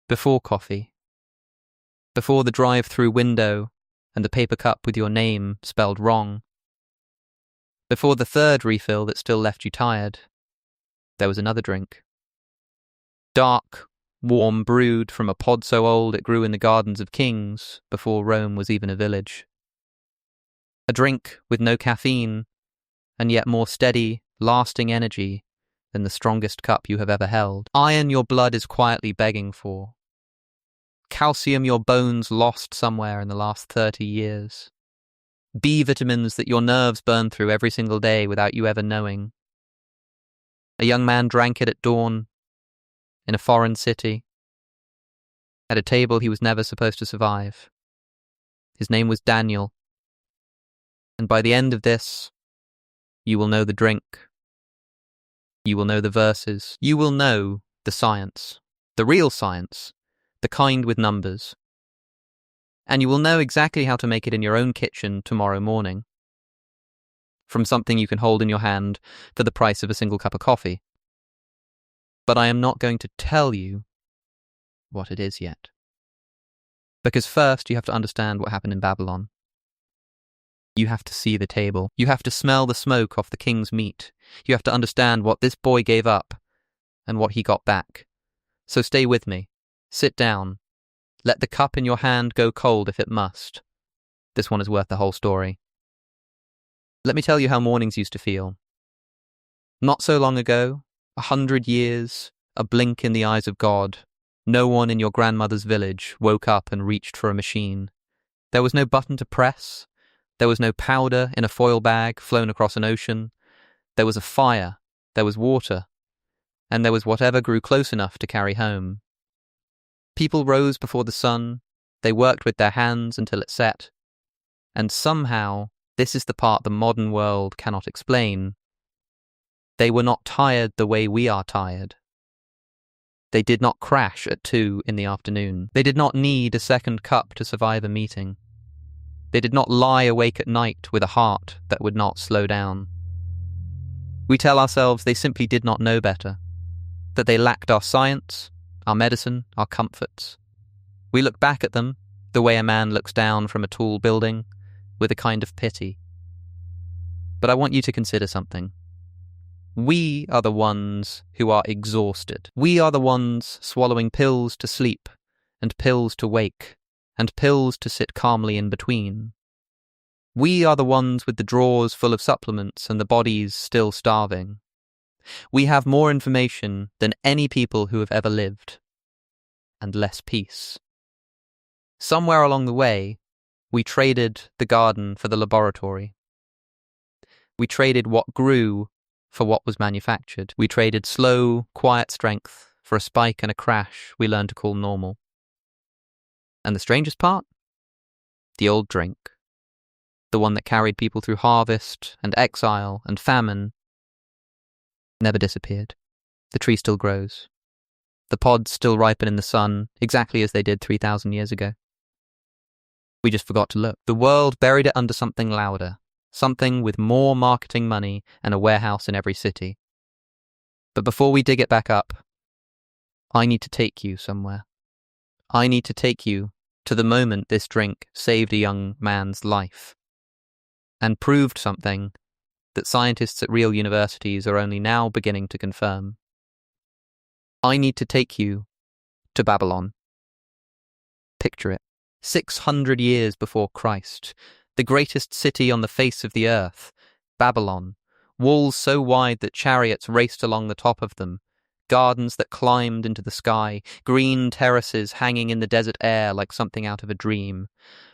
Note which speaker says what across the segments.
Speaker 1: before coffee, before the drive-through window and the paper cup with your name spelled wrong, before the third refill that still left you tired, there was another drink. Dark, warm, brewed from a pod so old it grew in the gardens of kings before Rome was even a village. A drink with no caffeine, and yet more steady, lasting energy than the strongest cup you have ever held. Iron your blood is quietly begging for. Calcium your bones lost somewhere in the last 30 years. B vitamins that your nerves burn through every single day without you ever knowing. A young man drank it at dawn, in a foreign city, at a table he was never supposed to survive. His name was Daniel. And by the end of this, you will know the drink. You will know the verses. You will know the science, the real science, the kind with numbers. And you will know exactly how to make it in your own kitchen tomorrow morning, from something you can hold in your hand for the price of a single cup of coffee. But I am not going to tell you what it is yet. Because first you have to understand what happened in Babylon. You have to see the table. You have to smell the smoke off the king's meat. You have to understand what this boy gave up and what he got back. So stay with me. Sit down. Let the cup in your hand go cold if it must. This one is worth the whole story. Let me tell you how mornings used to feel. Not so long ago, 100 years, a blink in the eyes of God, no one in your grandmother's village woke up and reached for a machine. There was no button to press. There was no powder in a foil bag flown across an ocean. There was a fire, there was water, and there was whatever grew close enough to carry home. People rose before the sun, they worked with their hands until it set, and somehow, this is the part the modern world cannot explain, they were not tired the way we are tired. They did not crash at 2 in the afternoon. They did not need a second cup to survive a meeting. They did not lie awake at night with a heart that would not slow down. We tell ourselves they simply did not know better, that they lacked our science, our medicine, our comforts. We look back at them, the way a man looks down from a tall building, with a kind of pity. But I want you to consider something. We are the ones who are exhausted. We are the ones swallowing pills to sleep, and pills to wake, and pills to sit calmly in between. We are the ones with the drawers full of supplements and the bodies still starving. We have more information than any people who have ever lived, and less peace. Somewhere along the way, we traded the garden for the laboratory. We traded what grew for what was manufactured. We traded slow, quiet strength for a spike and a crash we learned to call normal. And the strangest part? The old drink. The one that carried people through harvest and exile and famine never disappeared. The tree still grows. The pods still ripen in the sun, exactly as they did 3,000 years ago. We just forgot to look. The world buried it under something louder, something with more marketing money and a warehouse in every city. But before we dig it back up, I need to take you somewhere. I need to take you to the moment this drink saved a young man's life and proved something that scientists at real universities are only now beginning to confirm. I need to take you to Babylon. Picture it. 600 years before Christ, the greatest city on the face of the earth, Babylon, walls so wide that chariots raced along the top of them, gardens that climbed into the sky, green terraces hanging in the desert air like something out of a dream,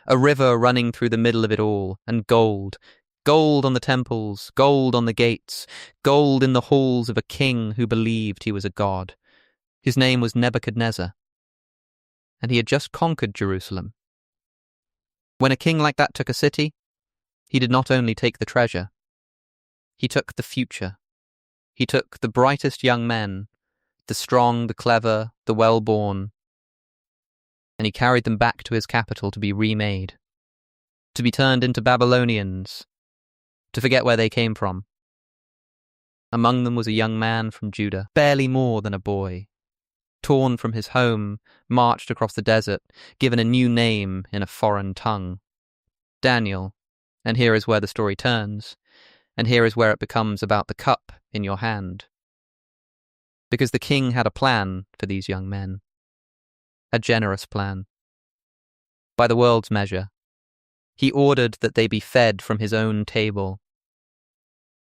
Speaker 1: a river running through the middle of it all, and gold, gold on the temples, gold on the gates, gold in the halls of a king who believed he was a god. His name was Nebuchadnezzar, and he had just conquered Jerusalem. When a king like that took a city, he did not only take the treasure, he took the future. He took the brightest young men, the strong, the clever, the well-born, and he carried them back to his capital to be remade, to be turned into Babylonians, to forget where they came from. Among them was a young man from Judah, barely more than a boy, torn from his home, marched across the desert, given a new name in a foreign tongue. Daniel. And here is where the story turns, and here is where it becomes about the cup in your hand. Because the king had a plan for these young men. A generous plan. By the world's measure, he ordered that they be fed from his own table.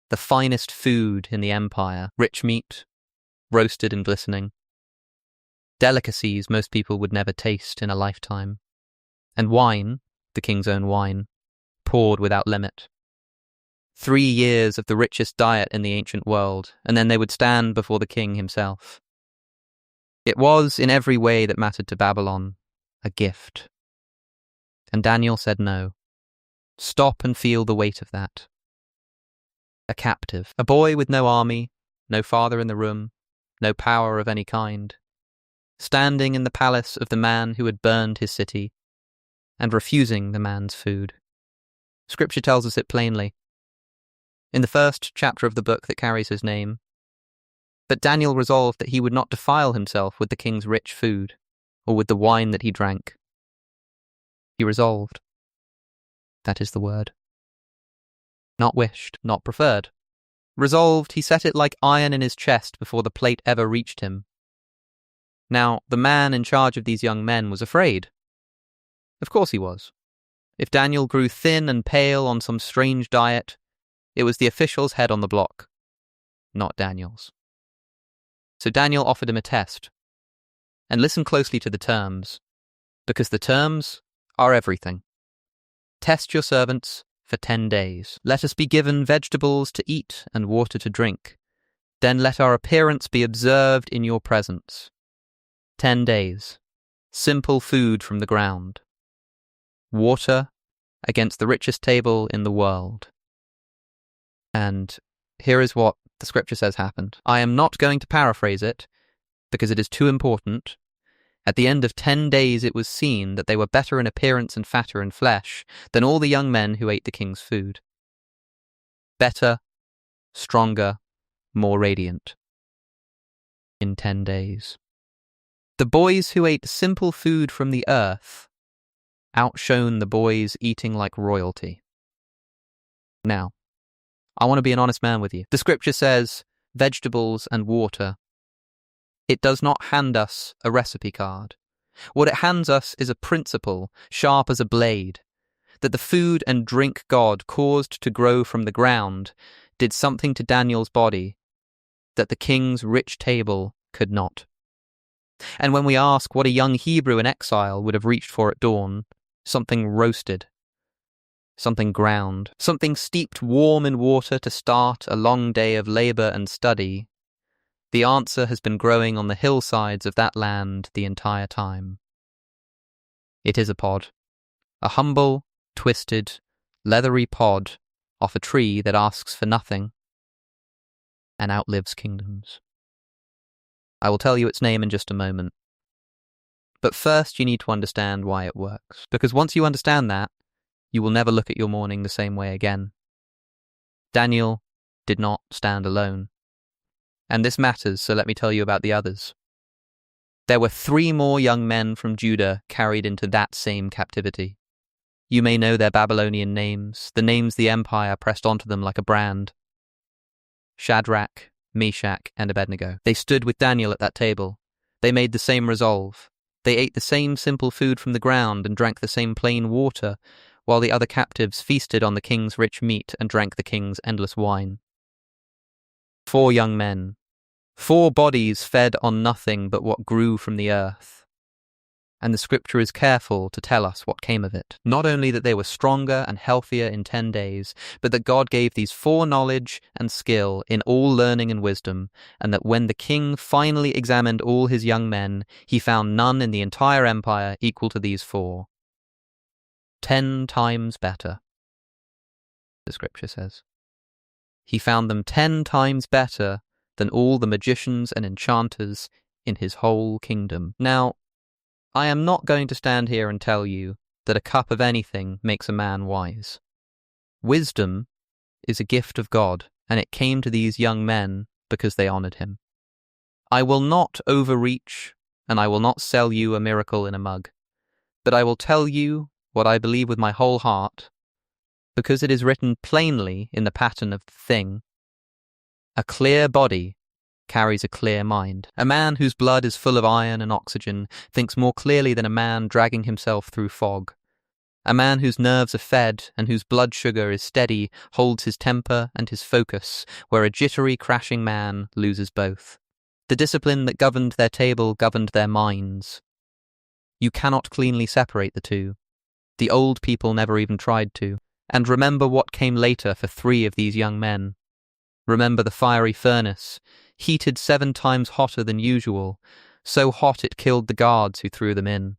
Speaker 1: The finest food in the empire, rich meat, roasted and glistening. Delicacies most people would never taste in a lifetime. And wine, the king's own wine, poured without limit. 3 years of the richest diet in the ancient world, and then they would stand before the king himself. It was, in every way that mattered to Babylon, a gift. And Daniel said no. Stop and feel the weight of that. A captive, a boy with no army, no father in the room, no power of any kind, standing in the palace of the man who had burned his city, and refusing the man's food. Scripture tells us it plainly. In the first chapter of the book that carries his name, but Daniel resolved that he would not defile himself with the king's rich food, or with the wine that he drank. He resolved. That is the word. Not wished, not preferred. Resolved, he set it like iron in his chest before the plate ever reached him. Now, the man in charge of these young men was afraid. Of course he was. If Daniel grew thin and pale on some strange diet, it was the official's head on the block, not Daniel's. So Daniel offered him a test. And listen closely to the terms, because the terms are everything. Test your servants for 10 days. Let us be given vegetables to eat and water to drink. Then let our appearance be observed in your presence. 10 days. Simple food from the ground. Water against the richest table in the world. And here is what the scripture says happened. I am not going to paraphrase it, because it is too important. At the end of 10 days it was seen that they were better in appearance and fatter in flesh than all the young men who ate the king's food. Better, stronger, more radiant. In 10 days. The boys who ate simple food from the earth outshone the boys eating like royalty. Now, I want to be an honest man with you. The scripture says vegetables and water. It does not hand us a recipe card. What it hands us is a principle, sharp as a blade, that the food and drink God caused to grow from the ground did something to Daniel's body that the king's rich table could not. And when we ask what a young Hebrew in exile would have reached for at dawn, something roasted, something ground, something steeped warm in water to start a long day of labor and study, the answer has been growing on the hillsides of that land the entire time. It is a pod, a humble, twisted, leathery pod off a tree that asks for nothing and outlives kingdoms. I will tell you its name in just a moment. But first you need to understand why it works, because once you understand that, you will never look at your morning the same way again. Daniel did not stand alone. And this matters, so let me tell you about the others. There were 3 more young men from Judah carried into that same captivity. You may know their Babylonian names, the names the empire pressed onto them like a brand. Shadrach, Meshach, and Abednego. They stood with Daniel at that table. They made the same resolve. They ate the same simple food from the ground and drank the same plain water, while the other captives feasted on the king's rich meat and drank the king's endless wine. 4 young men, 4 bodies fed on nothing but what grew from the earth. And the scripture is careful to tell us what came of it. Not only that they were stronger and healthier in 10 days, but that God gave these 4 knowledge and skill in all learning and wisdom, and that when the king finally examined all his young men, he found none in the entire empire equal to these 4. 10 times better, the scripture says. He found them 10 times better than all the magicians and enchanters in his whole kingdom. Now, I am not going to stand here and tell you that a cup of anything makes a man wise. Wisdom is a gift of God, and it came to these young men because they honored him. I will not overreach and I will not sell you a miracle in a mug. But I will tell you what I believe with my whole heart, because it is written plainly in the pattern of the thing. A clear body carries a clear mind. A man whose blood is full of iron and oxygen thinks more clearly than a man dragging himself through fog. A man whose nerves are fed and whose blood sugar is steady holds his temper and his focus, where a jittery, crashing man loses both. The discipline that governed their table governed their minds. You cannot cleanly separate the two. The old people never even tried to. And remember what came later for 3 of these young men. Remember the fiery furnace, heated 7 times hotter than usual, so hot it killed the guards who threw them in.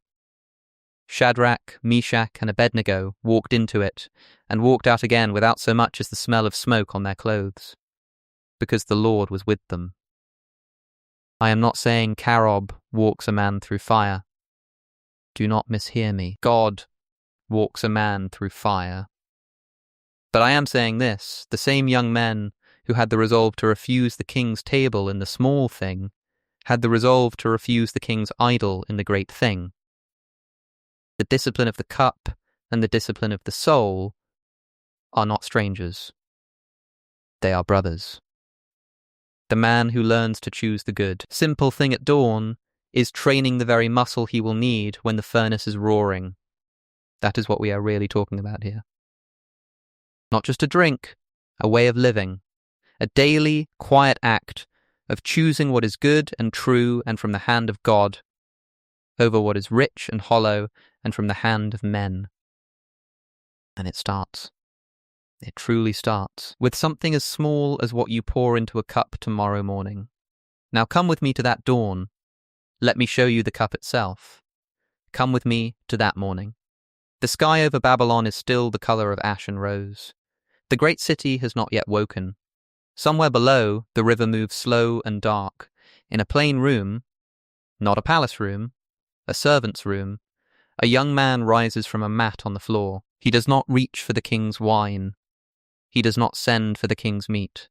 Speaker 1: Shadrach, Meshach, and Abednego walked into it, and walked out again without so much as the smell of smoke on their clothes, because the Lord was with them. I am not saying Carob walks a man through fire. Do not mishear me. God walks a man through fire. But I am saying this, the same young men who had the resolve to refuse the king's table in the small thing, had the resolve to refuse the king's idol in the great thing. The discipline of the cup and the discipline of the soul are not strangers. They are brothers. The man who learns to choose the good, simple thing at dawn, is training the very muscle he will need when the furnace is roaring. That is what we are really talking about here. Not just a drink, a way of living. A daily, quiet act of choosing what is good and true and from the hand of God, over what is rich and hollow and from the hand of men. And it starts. It truly starts with something as small as what you pour into a cup tomorrow morning. Now come with me to that dawn. Let me show you the cup itself. Come with me to that morning. The sky over Babylon is still the color of ash and rose. The great city has not yet woken. Somewhere below, the river moves slow and dark. In a plain room, not a palace room, a servant's room, a young man rises from a mat on the floor. He does not reach for the king's wine. He does not send for the king's meat.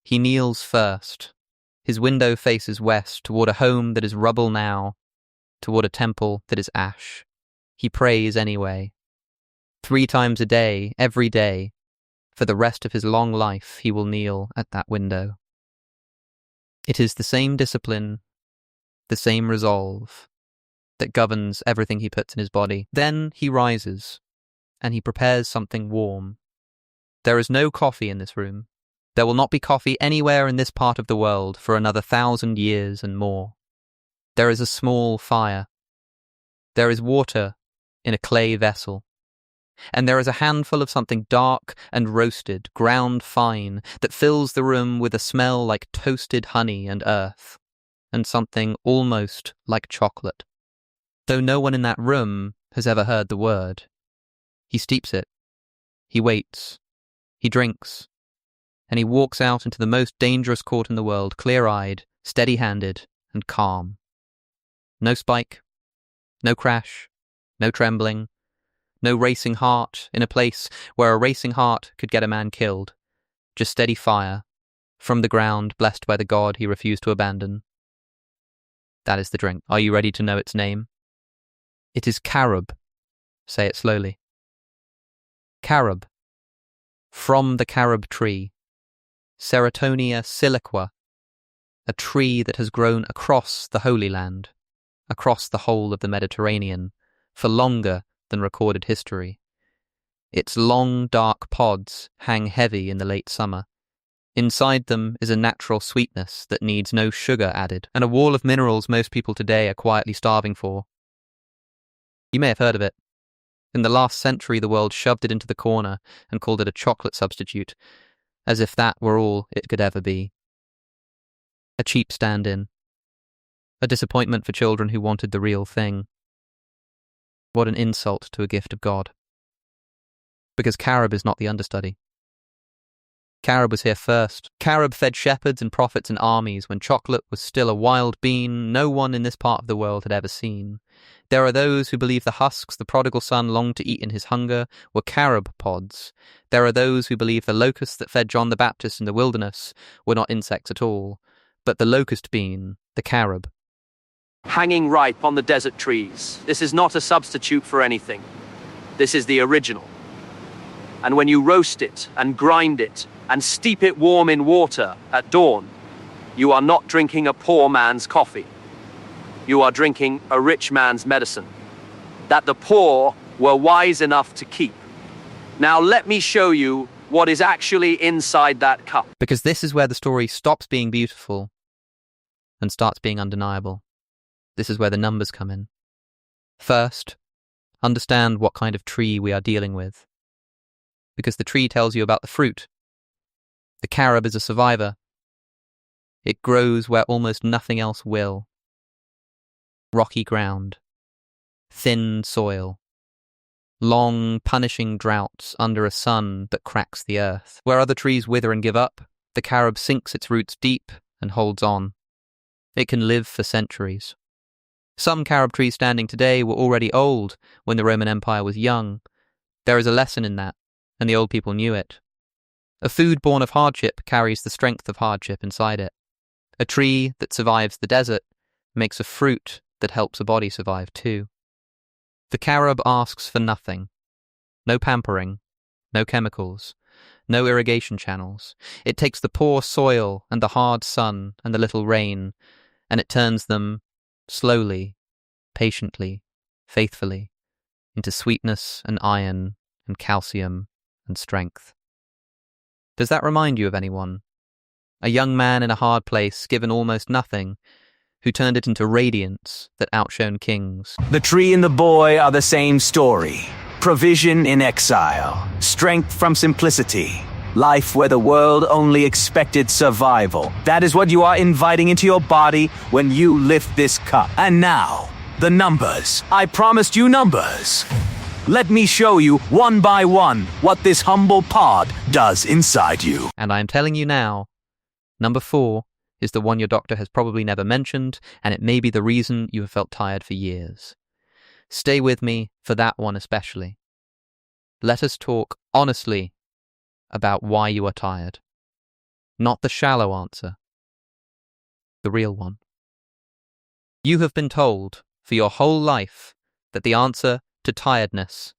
Speaker 1: He kneels first. His window faces west, toward a home that is rubble now, toward a temple that is ash. He prays anyway. 3 times a day, every day, for the rest of his long life he will kneel at that window. It is the same discipline, the same resolve, that governs everything he puts in his body. Then he rises, and he prepares something warm. There is no coffee in this room. There will not be coffee anywhere in this part of the world for another 1,000 years and more. There is a small fire. There is water in a clay vessel. And there is a handful of something dark and roasted, ground fine, that fills the room with a smell like toasted honey and earth, and something almost like chocolate. Though no one in that room has ever heard the word. He steeps it. He waits. He drinks. And he walks out into the most dangerous court in the world, clear-eyed, steady-handed, and calm. No spike. No crash. No trembling. No racing heart in a place where a racing heart could get a man killed. Just steady fire, from the ground blessed by the God he refused to abandon. That is the drink. Are you ready to know its name? It is carob. Say it slowly. Carob. From the carob tree. Ceratonia siliqua. A tree that has grown across the Holy Land, across the whole of the Mediterranean, for longer than recorded history. Its long, dark pods hang heavy in the late summer. Inside them is a natural sweetness that needs no sugar added, and a wall of minerals most people today are quietly starving for. You may have heard of it. In the last century, the world shoved it into the corner and called it a chocolate substitute, as if that were all it could ever be. A cheap stand-in. A disappointment for children who wanted the real thing. What an insult to a gift of God. Because carob is not the understudy. Carob was here first. Carob fed shepherds and prophets and armies when chocolate was still a wild bean no one in this part of the world had ever seen. There are those who believe the husks the prodigal son longed to eat in his hunger were carob pods. There are those who believe the locusts that fed John the Baptist in the wilderness were not insects at all, but the locust bean, the carob.
Speaker 2: hanging ripe on the desert trees. This is not a substitute for anything. This is the original. And when you roast it and grind it and steep it warm in water at dawn, you are not drinking a poor man's coffee. You are drinking a rich man's medicine that the poor were wise enough to keep. Now let me show you what is actually inside that cup.
Speaker 1: Because this is where the story stops being beautiful and starts being undeniable. This is where the numbers come in. First, understand what kind of tree we are dealing with. Because the tree tells you about the fruit. The carob is a survivor. It grows where almost nothing else will. Rocky ground. Thin soil. Long, punishing droughts under a sun that cracks the earth. Where other trees wither and give up, the carob sinks its roots deep and holds on. It can live for centuries. Some carob trees standing today were already old when the Roman Empire was young. There is a lesson in that, and the old people knew it. A food born of hardship carries the strength of hardship inside it. A tree that survives the desert makes a fruit that helps a body survive too. The carob asks for nothing. No pampering, no chemicals, no irrigation channels. It takes the poor soil and the hard sun and the little rain, and it turns them slowly, patiently, faithfully, into sweetness and iron and calcium and strength. Does that remind you of anyone? A young man in a hard place, given almost nothing, who turned it into radiance that outshone kings.
Speaker 3: The tree and the boy are the same story. Provision in exile, strength from simplicity, life where the world only expected survival. That is what you are inviting into your body when you lift this cup. And now, the numbers. I promised you numbers. Let me show you, one by one, what this humble pod does inside you.
Speaker 1: And I am telling you now, number 4 is the one your doctor has probably never mentioned, and it may be the reason you have felt tired for years. Stay with me for that one especially. Let us talk honestly about why you are tired. Not the shallow answer. The real one. You have been told for your whole life that the answer to tiredness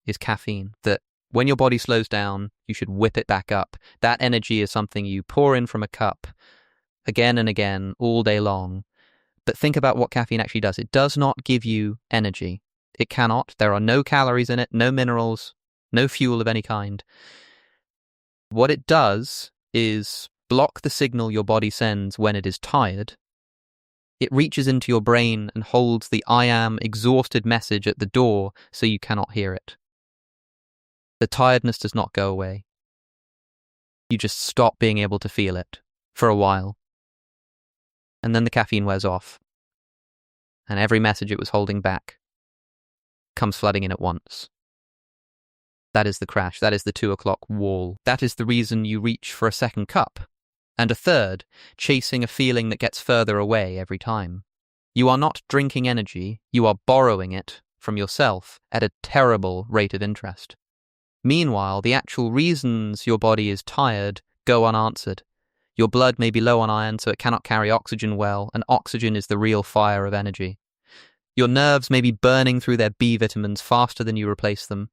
Speaker 1: is caffeine, that when your body slows down, you should whip it back up. That energy is something you pour in from a cup again and again, all day long. But think about what caffeine actually does. It does not give you energy. It cannot. There are no calories in it, no minerals, no fuel of any kind. What it does is block the signal your body sends when it is tired. It reaches into your brain and holds the "I am exhausted" message at the door so you cannot hear it. The tiredness does not go away. You just stop being able to feel it for a while. And then the caffeine wears off. And every message it was holding back comes flooding in at once. That is the crash. That is the 2 o'clock wall. That is the reason you reach for a second cup. And a third, chasing a feeling that gets further away every time. You are not drinking energy. You are borrowing it from yourself at a terrible rate of interest. Meanwhile, the actual reasons your body is tired go unanswered. Your blood may be low on iron, so it cannot carry oxygen well, and oxygen is the real fire of energy. Your nerves may be burning through their B vitamins faster than you replace them.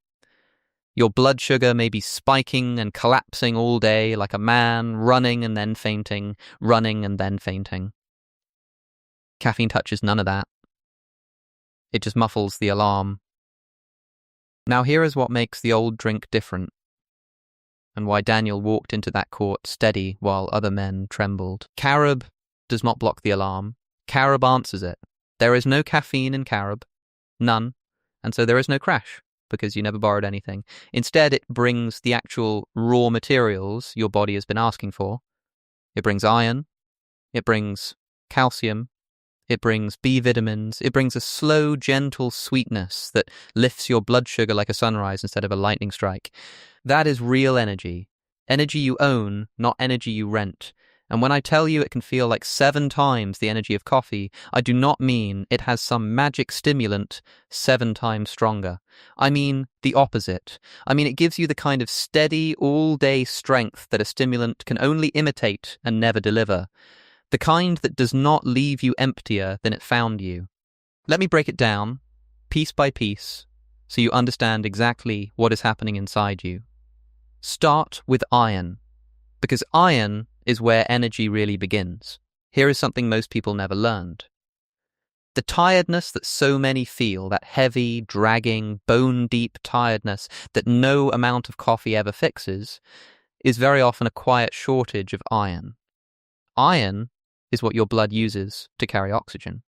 Speaker 1: Your blood sugar may be spiking and collapsing all day like a man running and then fainting, running and then fainting. Caffeine touches none of that. It just muffles the alarm. Now here is what makes the old drink different, and why Daniel walked into that court steady while other men trembled. Carob does not block the alarm. Carob answers it. There is no caffeine in carob. None. And so there is no crash, because you never borrowed anything. Instead, it brings the actual raw materials your body has been asking for. It brings iron. It brings calcium. It brings B vitamins. It brings a slow, gentle sweetness that lifts your blood sugar like a sunrise instead of a lightning strike. That is real energy. Energy you own, not energy you rent. And when I tell you it can feel like 7 times the energy of coffee, I do not mean it has some magic stimulant 7 times stronger. I mean the opposite. I mean it gives you the kind of steady, all-day strength that a stimulant can only imitate and never deliver. The kind that does not leave you emptier than it found you. Let me break it down, piece by piece, so you understand exactly what is happening inside you. Start with iron, because iron is where energy really begins. Here is something most people never learned. The tiredness that so many feel, that heavy, dragging, bone-deep tiredness that no amount of coffee ever fixes, is very often a quiet shortage of iron. Iron is what your blood uses to carry oxygen.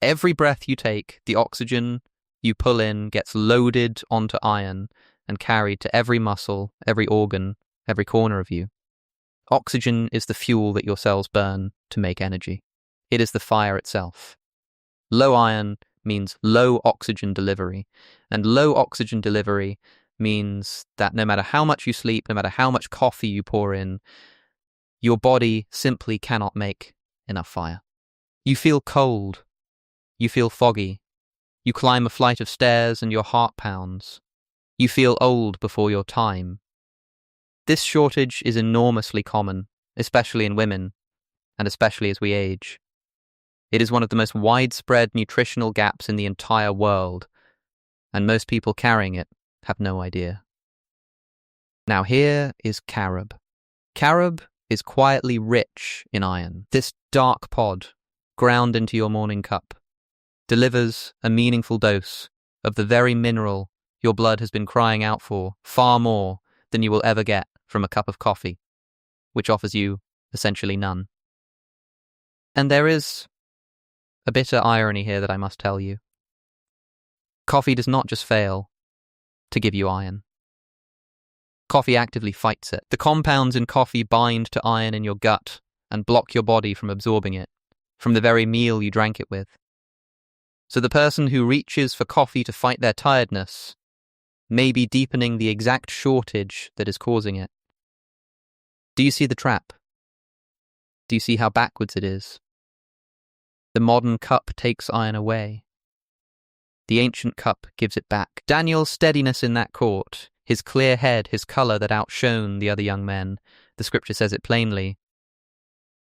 Speaker 1: Every breath you take, the oxygen you pull in gets loaded onto iron and carried to every muscle, every organ, every corner of you. Oxygen is the fuel that your cells burn to make energy. It is the fire itself. Low iron means low oxygen delivery, and low oxygen delivery means that no matter how much you sleep, no matter how much coffee you pour in, your body simply cannot make enough fire. You feel cold. You feel foggy. You climb a flight of stairs and your heart pounds. You feel old before your time. This shortage is enormously common, especially in women, and especially as we age. It is one of the most widespread nutritional gaps in the entire world, and most people carrying it have no idea. Now here is carob. Carob is quietly rich in iron. This dark pod, ground into your morning cup, delivers a meaningful dose of the very mineral your blood has been crying out for, far more than you will ever get from a cup of coffee, which offers you essentially none. And there is a bitter irony here that I must tell you. Coffee does not just fail to give you iron. Coffee actively fights it. The compounds in coffee bind to iron in your gut and block your body from absorbing it, from the very meal you drank it with. So the person who reaches for coffee to fight their tiredness may be deepening the exact shortage that is causing it. Do you see the trap? Do you see how backwards it is? The modern cup takes iron away. The ancient cup gives it back. Daniel's steadiness in that court, his clear head, his colour that outshone the other young men, the scripture says it plainly.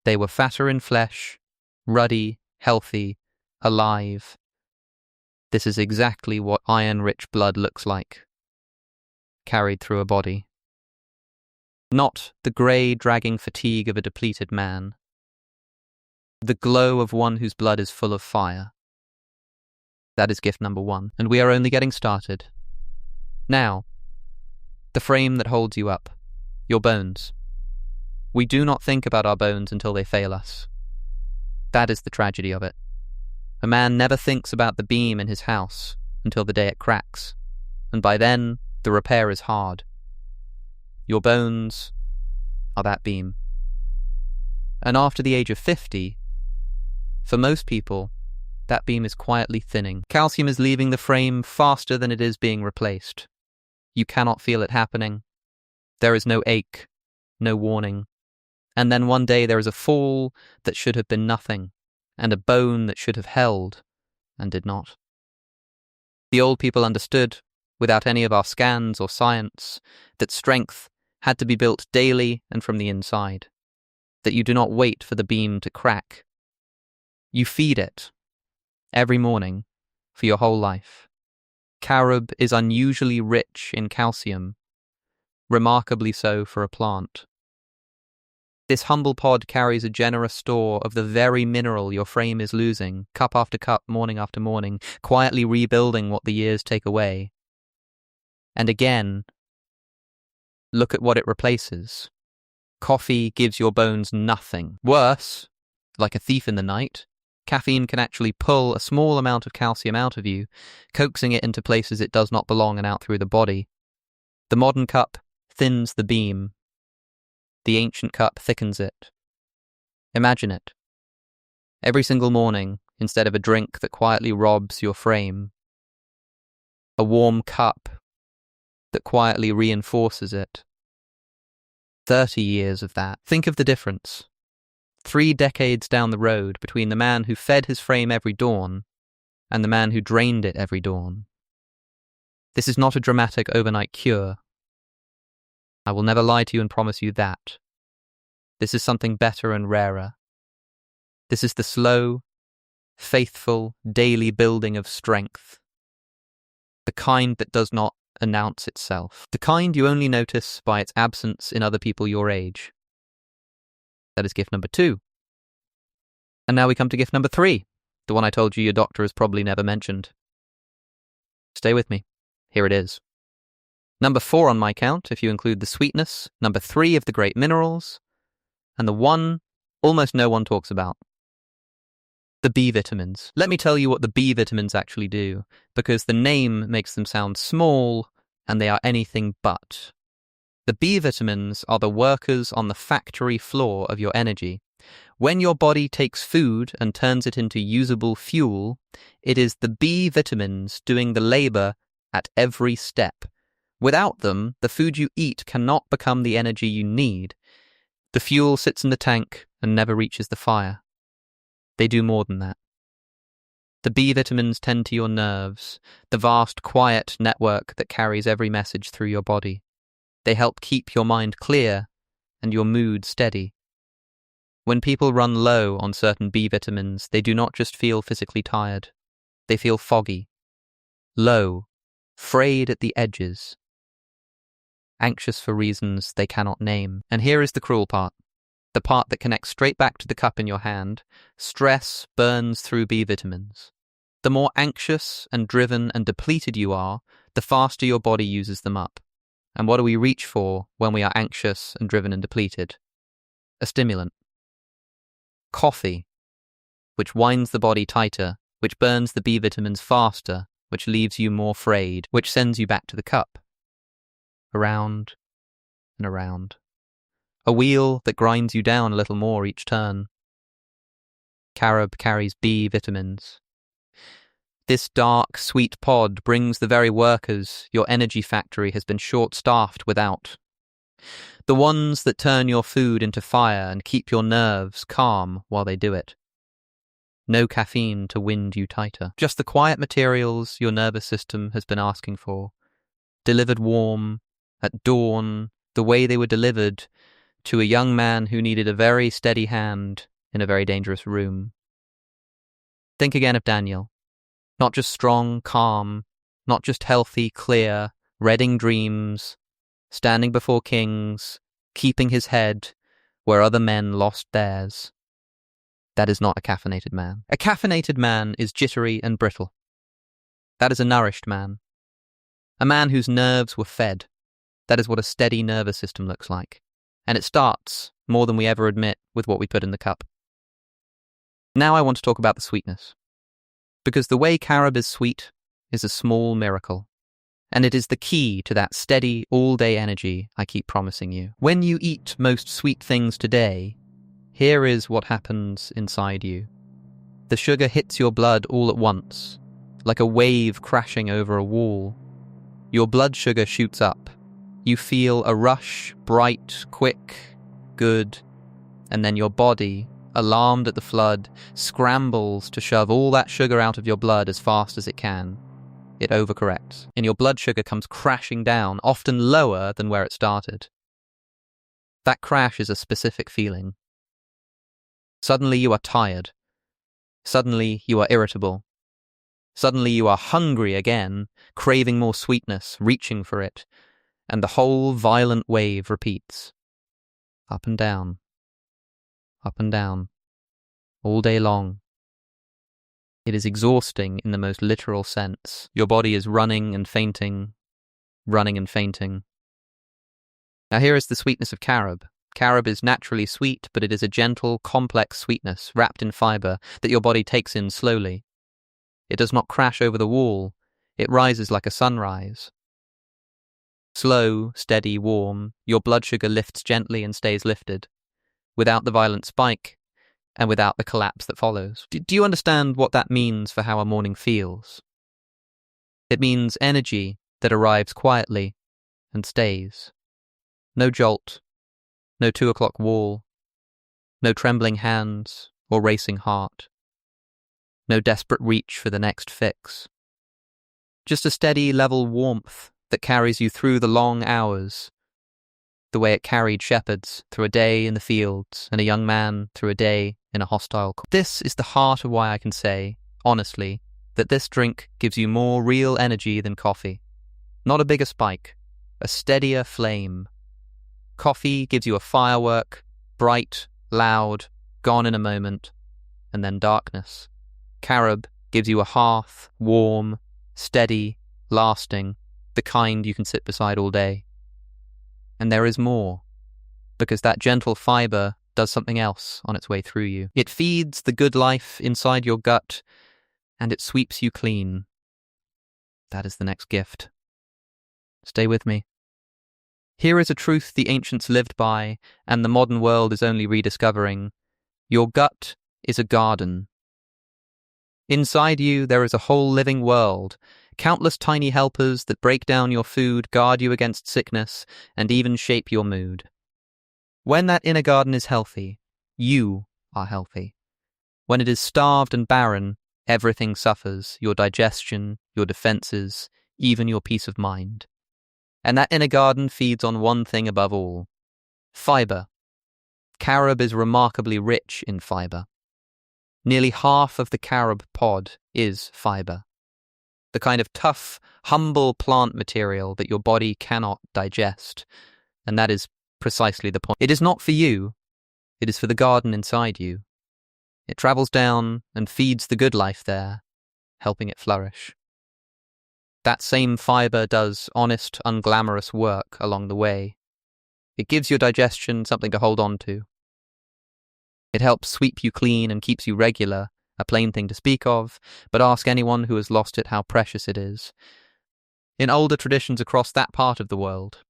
Speaker 1: They were fatter in flesh, ruddy, healthy, alive. This is exactly what iron-rich blood looks like, carried through a body. Not the grey, dragging fatigue of a depleted man. The glow of one whose blood is full of fire. That is gift number one, and we are only getting started. Now, the frame that holds you up, your bones. We do not think about our bones until they fail us. That is the tragedy of it. A man never thinks about the beam in his house until the day it cracks, and by then, the repair is hard. Your bones are that beam. And after the age of 50, for most people, that beam is quietly thinning. Calcium is leaving the frame faster than it is being replaced. You cannot feel it happening. There is no ache, no warning. And then one day there is a fall that should have been nothing, and a bone that should have held, and did not. The old people understood, without any of our scans or science, that strength had to be built daily and from the inside, that you do not wait for the beam to crack. You feed it, every morning, for your whole life. Carob is unusually rich in calcium, remarkably so for a plant. This humble pod carries a generous store of the very mineral your frame is losing, cup after cup, morning after morning, quietly rebuilding what the years take away. And again, look at what it replaces. Coffee gives your bones nothing. Worse, like a thief in the night, caffeine can actually pull a small amount of calcium out of you, coaxing it into places it does not belong and out through the body. The modern cup thins the beam. The ancient cup thickens it. Imagine it. Every single morning, instead of a drink that quietly robs your frame, a warm cup that quietly reinforces it. 30 years of that. Think of the difference. 3 decades down the road between the man who fed his frame every dawn and the man who drained it every dawn. This is not a dramatic overnight cure. I will never lie to you and promise you that. This is something better and rarer. This is the slow, faithful, daily building of strength. The kind that does not announce itself. The kind you only notice by its absence in other people your age. That is gift number 2. And now we come to gift number 3, the one I told you your doctor has probably never mentioned. Stay with me. Here it is. Number 4 on my count, if you include the sweetness, number 3 of the great minerals, and the one almost no one talks about. The B vitamins. Let me tell you what the B vitamins actually do, because the name makes them sound small, and they are anything but. The B vitamins are the workers on the factory floor of your energy. When your body takes food and turns it into usable fuel, it is the B vitamins doing the labor at every step. Without them, the food you eat cannot become the energy you need. The fuel sits in the tank and never reaches the fire. They do more than that. The B vitamins tend to your nerves, the vast quiet network that carries every message through your body. They help keep your mind clear and your mood steady. When people run low on certain B vitamins, they do not just feel physically tired. They feel foggy, low, frayed at the edges, anxious for reasons they cannot name. And here is the cruel part. The part that connects straight back to the cup in your hand. Stress burns through B vitamins. The more anxious and driven and depleted you are, the faster your body uses them up. And what do we reach for when we are anxious and driven and depleted? A stimulant. Coffee, which winds the body tighter, which burns the B vitamins faster, which leaves you more frayed, which sends you back to the cup. Around and around. A wheel that grinds you down a little more each turn. Carob carries B vitamins. This dark, sweet pod brings the very workers your energy factory has been short-staffed without. The ones that turn your food into fire and keep your nerves calm while they do it. No caffeine to wind you tighter. Just the quiet materials your nervous system has been asking for. Delivered warm, at dawn, the way they were delivered to a young man who needed a very steady hand in a very dangerous room. Think again of Daniel. Not just strong, calm, not just healthy, clear, reading dreams, standing before kings, keeping his head where other men lost theirs. That is not a caffeinated man. A caffeinated man is jittery and brittle. That is a nourished man. A man whose nerves were fed. That is what a steady nervous system looks like. And it starts, more than we ever admit, with what we put in the cup. Now I want to talk about the sweetness. Because the way carob is sweet is a small miracle. And it is the key to that steady, all-day energy I keep promising you. When you eat most sweet things today, here is what happens inside you. The sugar hits your blood all at once, like a wave crashing over a wall. Your blood sugar shoots up. You feel a rush, bright, quick, good, and then your body, alarmed at the flood, scrambles to shove all that sugar out of your blood as fast as it can. It overcorrects, and your blood sugar comes crashing down, often lower than where it started. That crash is a specific feeling. Suddenly you are tired. Suddenly you are irritable. Suddenly you are hungry again, craving more sweetness, reaching for it, and the whole violent wave repeats. Up and down. Up and down. All day long. It is exhausting in the most literal sense. Your body is running and fainting, running and fainting. Now here is the sweetness of carob. Carob is naturally sweet, but it is a gentle, complex sweetness wrapped in fiber that your body takes in slowly. It does not crash over the wall. It rises like a sunrise. Slow, steady, warm, your blood sugar lifts gently and stays lifted, without the violent spike, and without the collapse that follows. Do you understand what that means for how a morning feels? It means energy that arrives quietly and stays. No jolt, no 2 o'clock wall, no trembling hands or racing heart, no desperate reach for the next fix. Just a steady, level warmth that carries you through the long hours, the way it carried shepherds through a day in the fields and a young man through a day in a hostile court. This is the heart of why I can say, honestly, that this drink gives you more real energy than coffee. Not a bigger spike, a steadier flame. Coffee gives you a firework, bright, loud, gone in a moment, and then darkness. Carob gives you a hearth, warm, steady, lasting, the kind you can sit beside all day. And there is more, because that gentle fiber does something else on its way through you. It feeds the good life inside your gut, and it sweeps you clean. That is the next gift. Stay with me. Here is a truth the ancients lived by, and the modern world is only rediscovering. Your gut is a garden. Inside you, there is a whole living world, countless tiny helpers that break down your food, guard you against sickness, and even shape your mood. When that inner garden is healthy, you are healthy. When it is starved and barren, everything suffers, your digestion, your defenses, even your peace of mind. And that inner garden feeds on one thing above all: fiber. Carob is remarkably rich in fiber. Nearly half of the carob pod is fiber. The kind of tough, humble plant material that your body cannot digest. And that is precisely the point. It is not for you, it is for the garden inside you. It travels down and feeds the good life there, helping it flourish. That same fiber does honest, unglamorous work along the way. It gives your digestion something to hold on to. It helps sweep you clean and keeps you regular, a plain thing to speak of, but ask anyone who has lost it how precious it is. In older traditions across that part of the world,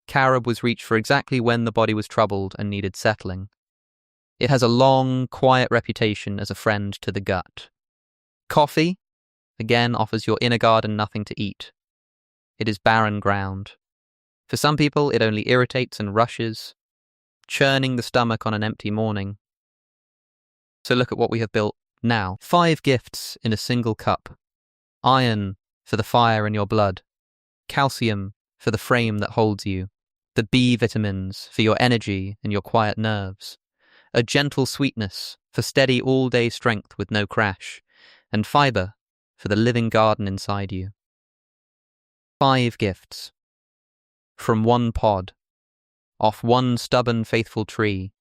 Speaker 1: carob was reached for exactly when the body was troubled and needed settling. It has a long, quiet reputation as a friend to the gut. Coffee, again, offers your inner garden nothing to eat. It is barren ground. For some people, it only irritates and rushes, churning the stomach on an empty morning. So look at what we have built now. 5 gifts in a single cup. Iron for the fire in your blood. Calcium for the frame that holds you. The B vitamins for your energy and your quiet nerves. A gentle sweetness for steady all-day strength with no crash. And fiber for the living garden inside you. 5 gifts. From one pod. Off one stubborn, faithful tree.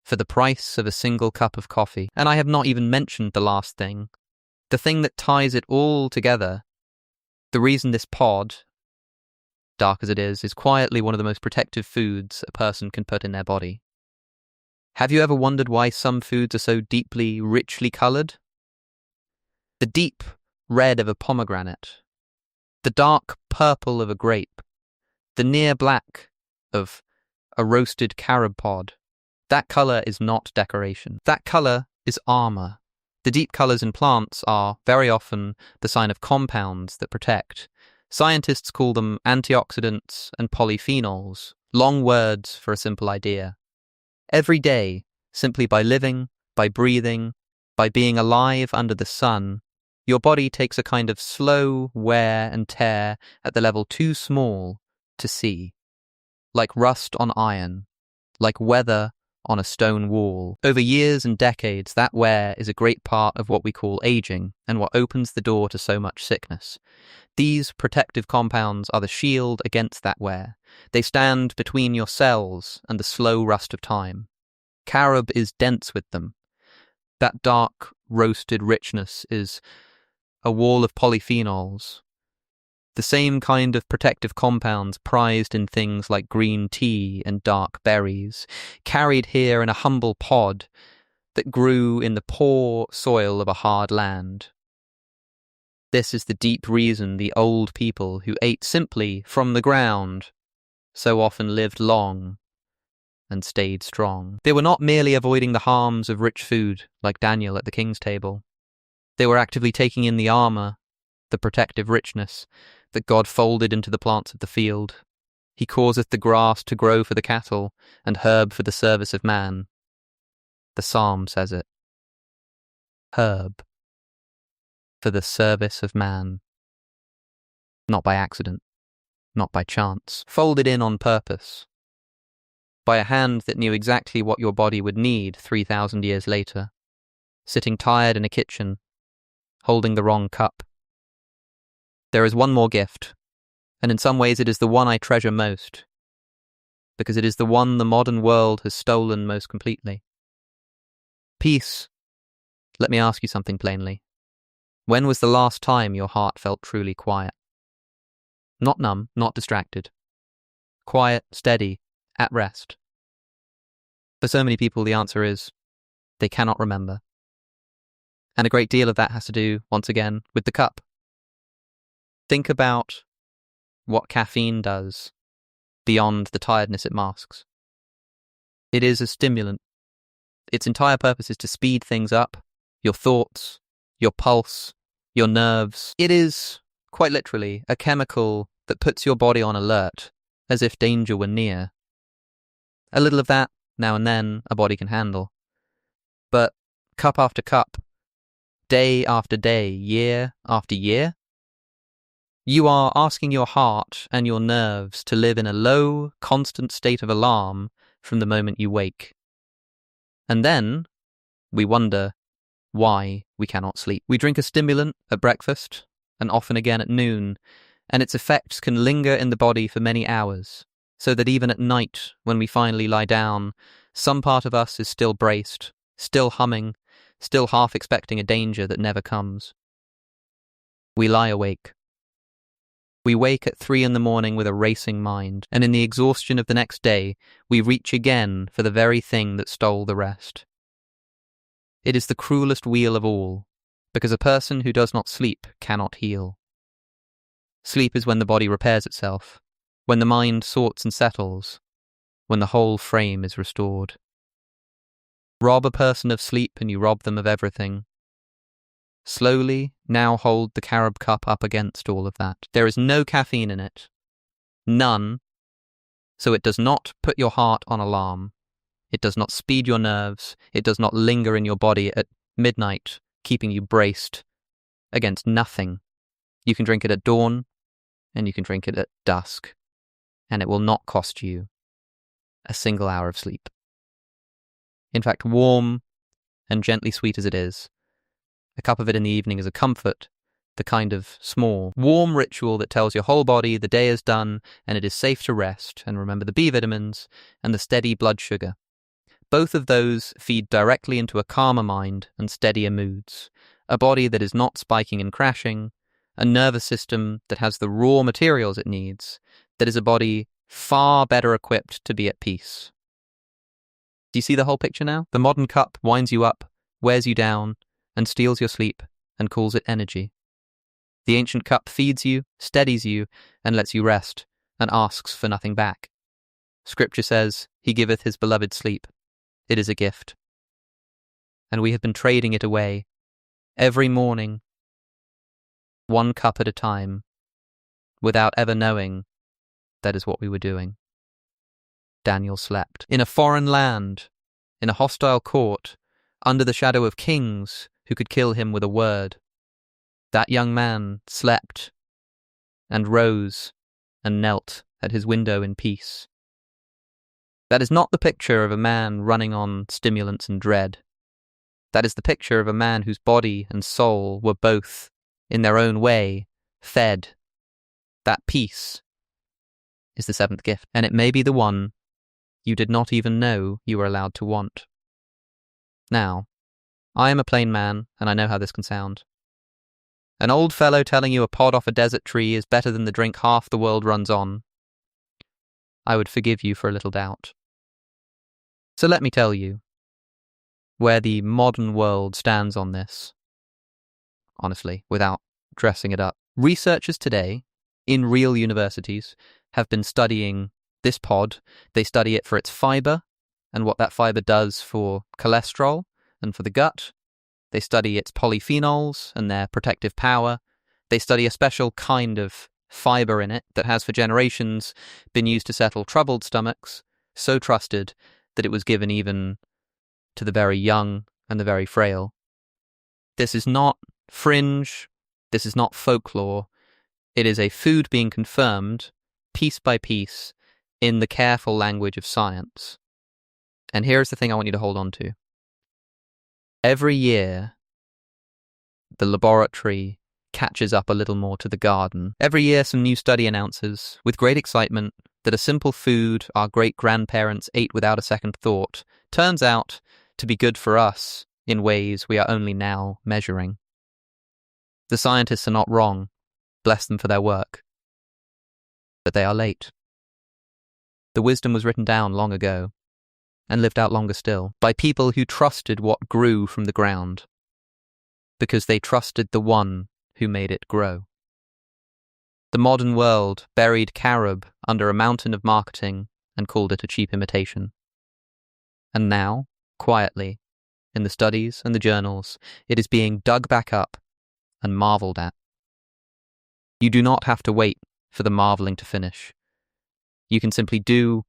Speaker 1: For the price of a single cup of coffee. And I have not even mentioned the last thing. The thing that ties it all together. The reason this pod, dark as it is quietly one of the most protective foods a person can put in their body. Have you ever wondered why some foods are so deeply, richly coloured? The deep red of a pomegranate. The dark purple of a grape. The near black of a roasted carob pod. That colour is not decoration. That colour is armour. The deep colours in plants are, very often, the sign of compounds that protect. Scientists call them antioxidants and polyphenols, long words for a simple idea. Every day, simply by living, by breathing, by being alive under the sun, your body takes a kind of slow wear and tear at the level too small to see. Like rust on iron, like weather on a stone wall. Over years and decades, that wear is a great part of what we call aging and what opens the door to so much sickness. These protective compounds are the shield against that wear. They stand between your cells and the slow rust of time. Carob is dense with them. That dark, roasted richness is a wall of polyphenols. The same kind of protective compounds prized in things like green tea and dark berries, carried here in a humble pod that grew in the poor soil of a hard land. This is the deep reason the old people who ate simply from the ground so often lived long and stayed strong. They were not merely avoiding the harms of rich food like Daniel at the king's table. They were actively taking in the armour, the protective richness that God folded into the plants of the field. He causeth the grass to grow for the cattle, and herb for the service of man. The psalm says it. Herb for the service of man. Not by accident, not by chance. Folded in on purpose, by a hand that knew exactly what your body would need 3,000 years later, sitting tired in a kitchen, holding the wrong cup. There is one more gift, and in some ways it is the one I treasure most, because it is the one the modern world has stolen most completely. Peace. Let me ask you something plainly. When was the last time your heart felt truly quiet? Not numb, not distracted. Quiet, steady, at rest. For so many people, the answer is they cannot remember. And a great deal of that has to do, once again, with the cup. Think about what caffeine does beyond the tiredness it masks. It is a stimulant. Its entire purpose is to speed things up, your thoughts, your pulse, your nerves. It is, quite literally, a chemical that puts your body on alert, as if danger were near. A little of that, now and then, a body can handle. But cup after cup, day after day, year after year, you are asking your heart and your nerves to live in a low, constant state of alarm from the moment you wake. And then we wonder why we cannot sleep. We drink a stimulant at breakfast and often again at noon, and its effects can linger in the body for many hours, so that even at night, when we finally lie down, some part of us is still braced, still humming, still half expecting a danger that never comes. We lie awake. We wake at 3 a.m. with a racing mind, and in the exhaustion of the next day, we reach again for the very thing that stole the rest. It is the cruelest wheel of all, because a person who does not sleep cannot heal. Sleep is when the body repairs itself, when the mind sorts and settles, when the whole frame is restored. Rob a person of sleep and you rob them of everything. Slowly, now hold the carob cup up against all of that. There is no caffeine in it. None. So it does not put your heart on alarm. It does not speed your nerves. It does not linger in your body at midnight, keeping you braced against nothing. You can drink it at dawn, and you can drink it at dusk, and it will not cost you a single hour of sleep. In fact, warm and gently sweet as it is, a cup of it in the evening is a comfort, the kind of small, warm ritual that tells your whole body the day is done and it is safe to rest, and remember the B vitamins and the steady blood sugar. Both of those feed directly into a calmer mind and steadier moods, a body that is not spiking and crashing, a nervous system that has the raw materials it needs, that is a body far better equipped to be at peace. Do you see the whole picture now? The modern cup winds you up, wears you down, and steals your sleep, and calls it energy. The ancient cup feeds you, steadies you, and lets you rest, and asks for nothing back. Scripture says, "He giveth his beloved sleep." It is a gift. And we have been trading it away, every morning, one cup at a time, without ever knowing that is what we were doing. Daniel slept. In a foreign land, in a hostile court, under the shadow of kings who could kill him with a word. That young man slept and rose and knelt at his window in peace. That is not the picture of a man running on stimulants and dread. That is the picture of a man whose body and soul were both, in their own way, fed. That peace is the seventh gift, and it may be the one you did not even know you were allowed to want. Now, I am a plain man, and I know how this can sound. An old fellow telling you a pod off a desert tree is better than the drink half the world runs on. I would forgive you for a little doubt. So let me tell you where the modern world stands on this, honestly, without dressing it up. Researchers today, in real universities, have been studying this pod. They study it for its fiber and what that fiber does for cholesterol and for the gut. They study its polyphenols and their protective power. They study a special kind of fiber in it that has for generations been used to settle troubled stomachs, so trusted that it was given even to the very young and the very frail. This is not fringe. This is not folklore. It is a food being confirmed, piece by piece, in the careful language of science. And here's the thing I want you to hold on to. Every year, the laboratory catches up a little more to the garden. Every year, some new study announces, with great excitement, that a simple food our great-grandparents ate without a second thought turns out to be good for us in ways we are only now measuring. The scientists are not wrong, bless them for their work. But they are late. The wisdom was written down long ago, and lived out longer still, by people who trusted what grew from the ground, because they trusted the one who made it grow. The modern world buried carob under a mountain of marketing and called it a cheap imitation. And now, quietly, in the studies and the journals, it is being dug back up and marveled at. You do not have to wait for the marveling to finish. You can simply do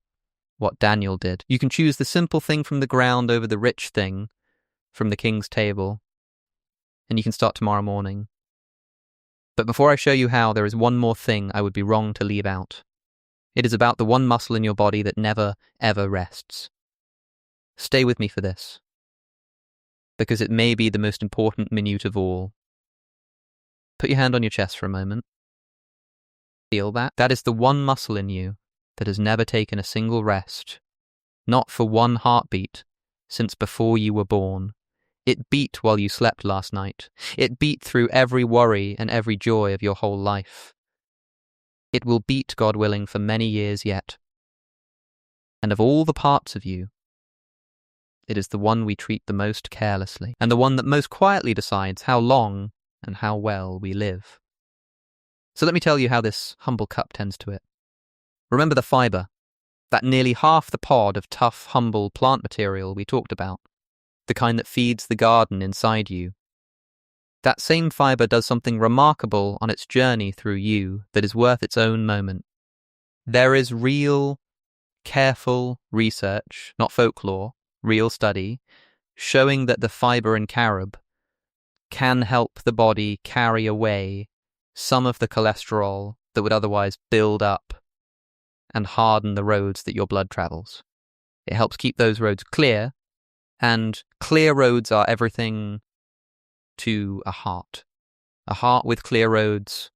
Speaker 1: what Daniel did. You can choose the simple thing from the ground over the rich thing from the king's table, and you can start tomorrow morning. But before I show you how, there is one more thing I would be wrong to leave out. It is about the one muscle in your body that never, ever rests. Stay with me for this, because it may be the most important minute of all. Put your hand on your chest for a moment. Feel that? That is the one muscle in you that has never taken a single rest, not for one heartbeat, since before you were born. It beat while you slept last night. It beat through every worry and every joy of your whole life. It will beat, God willing, for many years yet. And of all the parts of you, it is the one we treat the most carelessly, and the one that most quietly decides how long and how well we live. So let me tell you how this humble cup tends to it. Remember the fibre, that nearly half the pod of tough, humble plant material we talked about, the kind that feeds the garden inside you. That same fibre does something remarkable on its journey through you that is worth its own moment. There is real, careful research, not folklore, real study, showing that the fibre in carob can help the body carry away some of the cholesterol that would otherwise build up and harden the roads that your blood travels. It helps keep those roads clear, and clear roads are everything to a heart. A heart with clear roads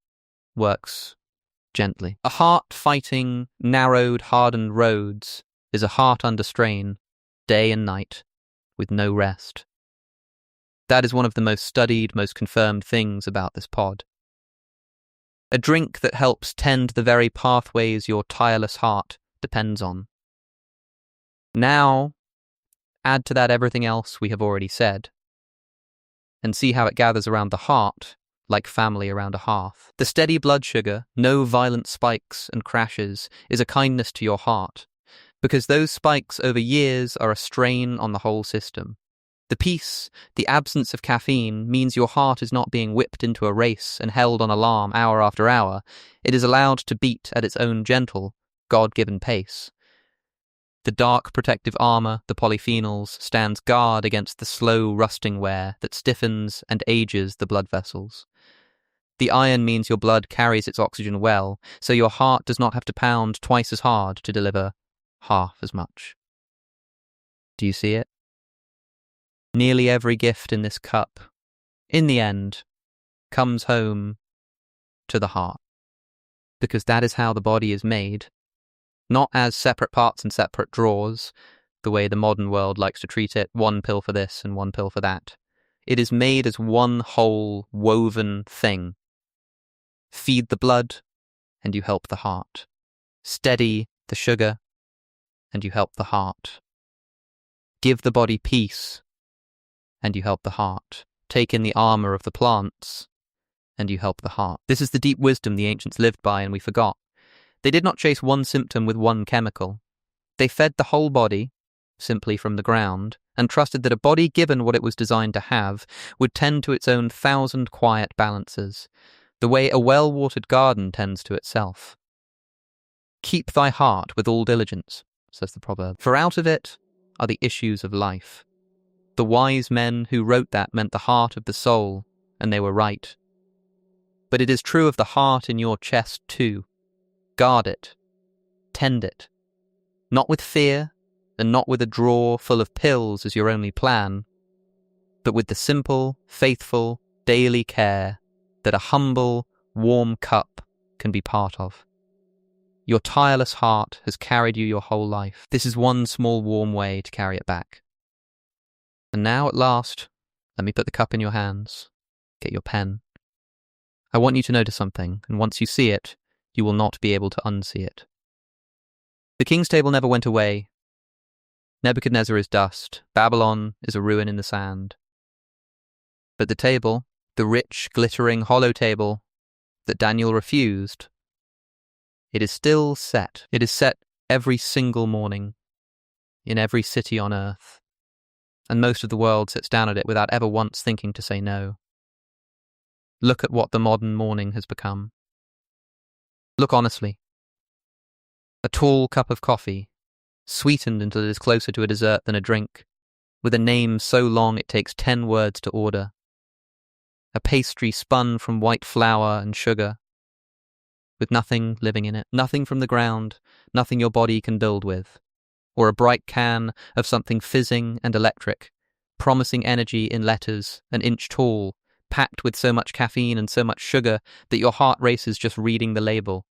Speaker 1: works gently. A heart fighting narrowed, hardened roads is a heart under strain, day and night, with no rest. That is one of the most studied, most confirmed things about this pod. A drink that helps tend the very pathways your tireless heart depends on. Now, add to that everything else we have already said, and see how it gathers around the heart like family around a hearth. The steady blood sugar, no violent spikes and crashes, is a kindness to your heart, because those spikes over years are a strain on the whole system. The peace, the absence of caffeine, means your heart is not being whipped into a race and held on alarm hour after hour. It is allowed to beat at its own gentle, God-given pace. The dark protective armor, the polyphenols, stands guard against the slow rusting wear that stiffens and ages the blood vessels. The iron means your blood carries its oxygen well, so your heart does not have to pound twice as hard to deliver half as much. Do you see it? Nearly every gift in this cup, in the end, comes home to the heart, because that is how the body is made, not as separate parts and separate drawers, the way the modern world likes to treat it, one pill for this and one pill for that. It is made as one whole, woven thing. Feed the blood, and you help the heart. Steady the sugar, and you help the heart. Give the body peace, and you help the heart. Take in the armor of the plants, and you help the heart. This is the deep wisdom the ancients lived by and we forgot. They did not chase one symptom with one chemical. They fed the whole body, simply from the ground, and trusted that a body given what it was designed to have would tend to its own 1,000 quiet balances, the way a well-watered garden tends to itself. Keep thy heart with all diligence, says the proverb, for out of it are the issues of life. The wise men who wrote that meant the heart of the soul, and they were right. But it is true of the heart in your chest too. Guard it, tend it, Not with fear, and not with a drawer full of pills as your only plan, but with the simple, faithful, daily care that a humble, warm cup can be part of. Your tireless heart has carried you your whole life. This is one small warm way to carry it back. And now, at last, let me put the cup in your hands. Get your pen. I want you to notice something, and once you see it, you will not be able to unsee it. The king's table never went away. Nebuchadnezzar is dust. Babylon is a ruin in the sand. But the table, the rich, glittering, hollow table that Daniel refused, it is still set. It is set every single morning in every city on earth, and most of the world sits down at it without ever once thinking to say no. Look at what the modern morning has become. Look honestly. A tall cup of coffee, sweetened until it is closer to a dessert than a drink, with a name so long it takes 10 words to order. A pastry spun from white flour and sugar, with nothing living in it, nothing from the ground, nothing your body can build with. Or a bright can of something fizzing and electric, promising energy in letters an inch tall, packed with so much caffeine and so much sugar that your heart races just reading the label.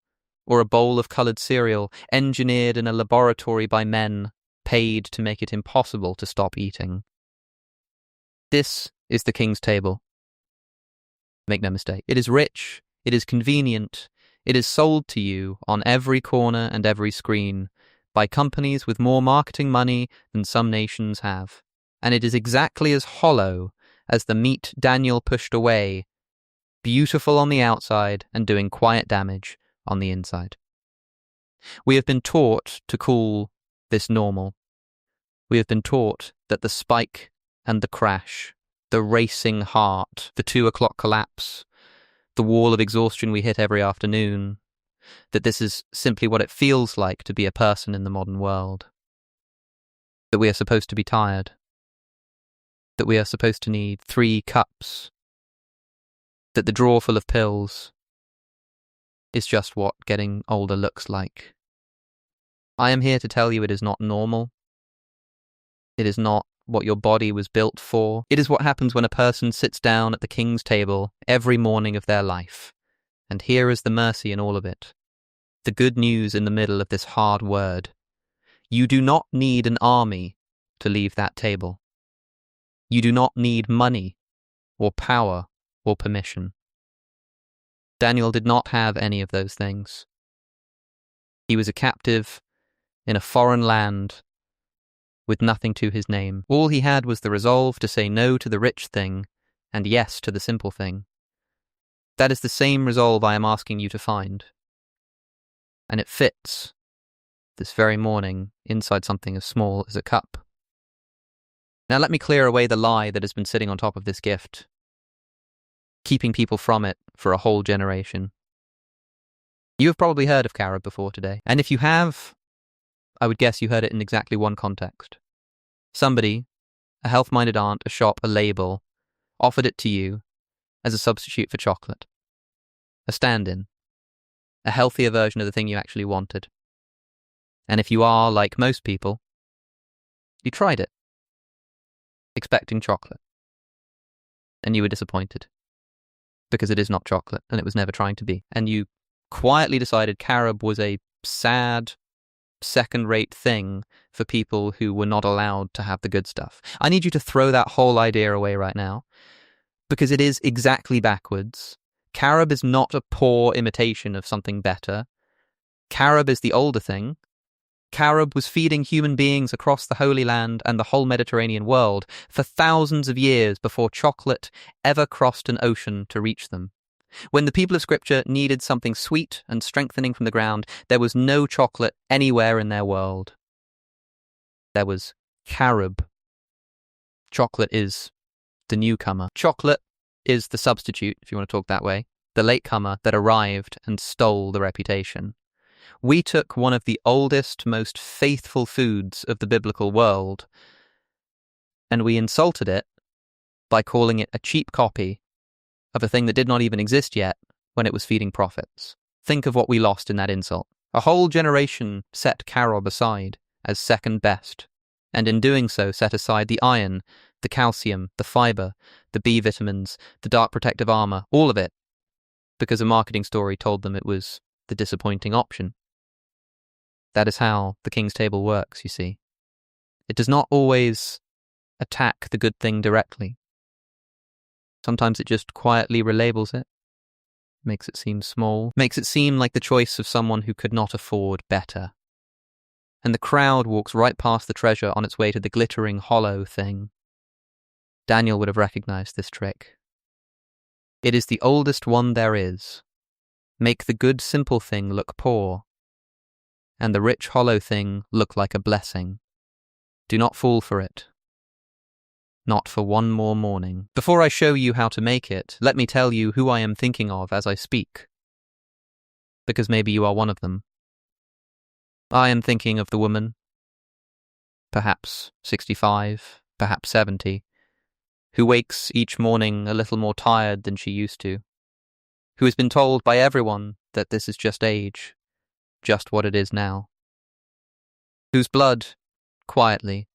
Speaker 1: Or a bowl of coloured cereal, engineered in a laboratory by men, paid to make it impossible to stop eating. This is the king's table. Make no mistake. It is rich, it is convenient, it is sold to you on every corner and every screen by companies with more marketing money than some nations have. And it is exactly as hollow as the meat Daniel pushed away, beautiful on the outside and doing quiet damage on the inside. We have been taught to call this normal. We have been taught that the spike and the crash, the racing heart, the 2 o'clock collapse, the wall of exhaustion we hit every afternoon, that this is simply what it feels like to be a person in the modern world. That we are supposed to be tired. That we are supposed to need 3 cups. That the drawer full of pills is just what getting older looks like. I am here to tell you it is not normal. It is not what your body was built for. It is what happens when a person sits down at the king's table every morning of their life. And here is the mercy in all of it. The good news in the middle of this hard word. You do not need an army to leave that table. You do not need money or power or permission. Daniel did not have any of those things. He was a captive in a foreign land with nothing to his name. All he had was the resolve to say no to the rich thing and yes to the simple thing. That is the same resolve I am asking you to find. And it fits, this very morning, inside something as small as a cup. Now let me clear away the lie that has been sitting on top of this gift, keeping people from it for a whole generation. You have probably heard of carob before today, and if you have, I would guess you heard it in exactly one context. Somebody, a health-minded aunt, a shop, a label, offered it to you as a substitute for chocolate. A stand-in. A healthier version of the thing you actually wanted. And if you are, like most people, you tried it, expecting chocolate. And you were disappointed. Because it is not chocolate, and it was never trying to be. And you quietly decided carob was a sad, second-rate thing for people who were not allowed to have the good stuff. I need you to throw that whole idea away right now, because it is exactly backwards. Carob is not a poor imitation of something better. Carob is the older thing. Carob was feeding human beings across the Holy Land and the whole Mediterranean world for thousands of years before chocolate ever crossed an ocean to reach them. When the people of Scripture needed something sweet and strengthening from the ground, there was no chocolate anywhere in their world. There was carob. Chocolate is the newcomer. Chocolate is the substitute, if you want to talk that way, the latecomer that arrived and stole the reputation. We took one of the oldest, most faithful foods of the biblical world, and we insulted it by calling it a cheap copy of a thing that did not even exist yet when it was feeding prophets. Think of what we lost in that insult. A whole generation set carob aside. as second best, and in doing so set aside the iron, the calcium, the fiber, the B vitamins, the dark protective armor, all of it, because a marketing story told them it was the disappointing option. That is how the King's Table works, you see. It does not always attack the good thing directly. Sometimes it just quietly relabels it, makes it seem small, makes it seem like the choice of someone who could not afford better. And the crowd walks right past the treasure on its way to the glittering hollow thing. Daniel would have recognized this trick. It is the oldest one there is. Make the good simple thing look poor, and the rich hollow thing look like a blessing. Do not fall for it. Not for one more morning. Before I show you how to make it, let me tell you who I am thinking of as I speak. Because maybe you are one of them. I am thinking of the woman, perhaps 65, perhaps 70, who wakes each morning a little more tired than she used to, who has been told by everyone that this is just age, just what it is now, whose blood, quietly,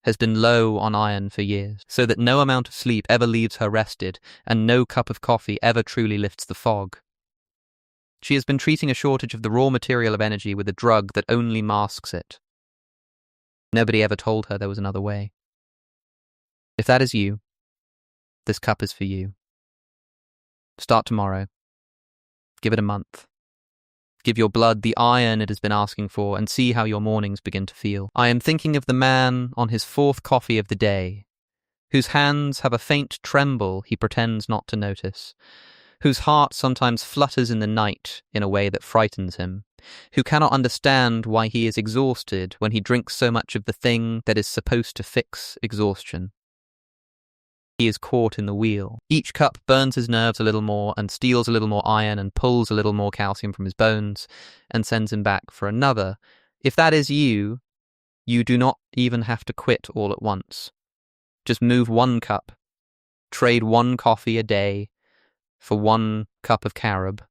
Speaker 1: has been low on iron for years, so that no amount of sleep ever leaves her rested, and no cup of coffee ever truly lifts the fog. She has been treating a shortage of the raw material of energy with a drug that only masks it. Nobody ever told her there was another way. If that is you, this cup is for you. Start tomorrow. Give it a month. Give your blood the iron it has been asking for, and see how your mornings begin to feel. I am thinking of the man on his fourth coffee of the day, whose hands have a faint tremble he pretends not to notice, whose heart sometimes flutters in the night in a way that frightens him, who cannot understand why he is exhausted when he drinks so much of the thing that is supposed to fix exhaustion. He is caught in the wheel. Each cup burns his nerves a little more and steals a little more iron and pulls a little more calcium from his bones and sends him back for another. If that is you, you do not even have to quit all at once. Just move one cup, trade one coffee a day for one cup of carob,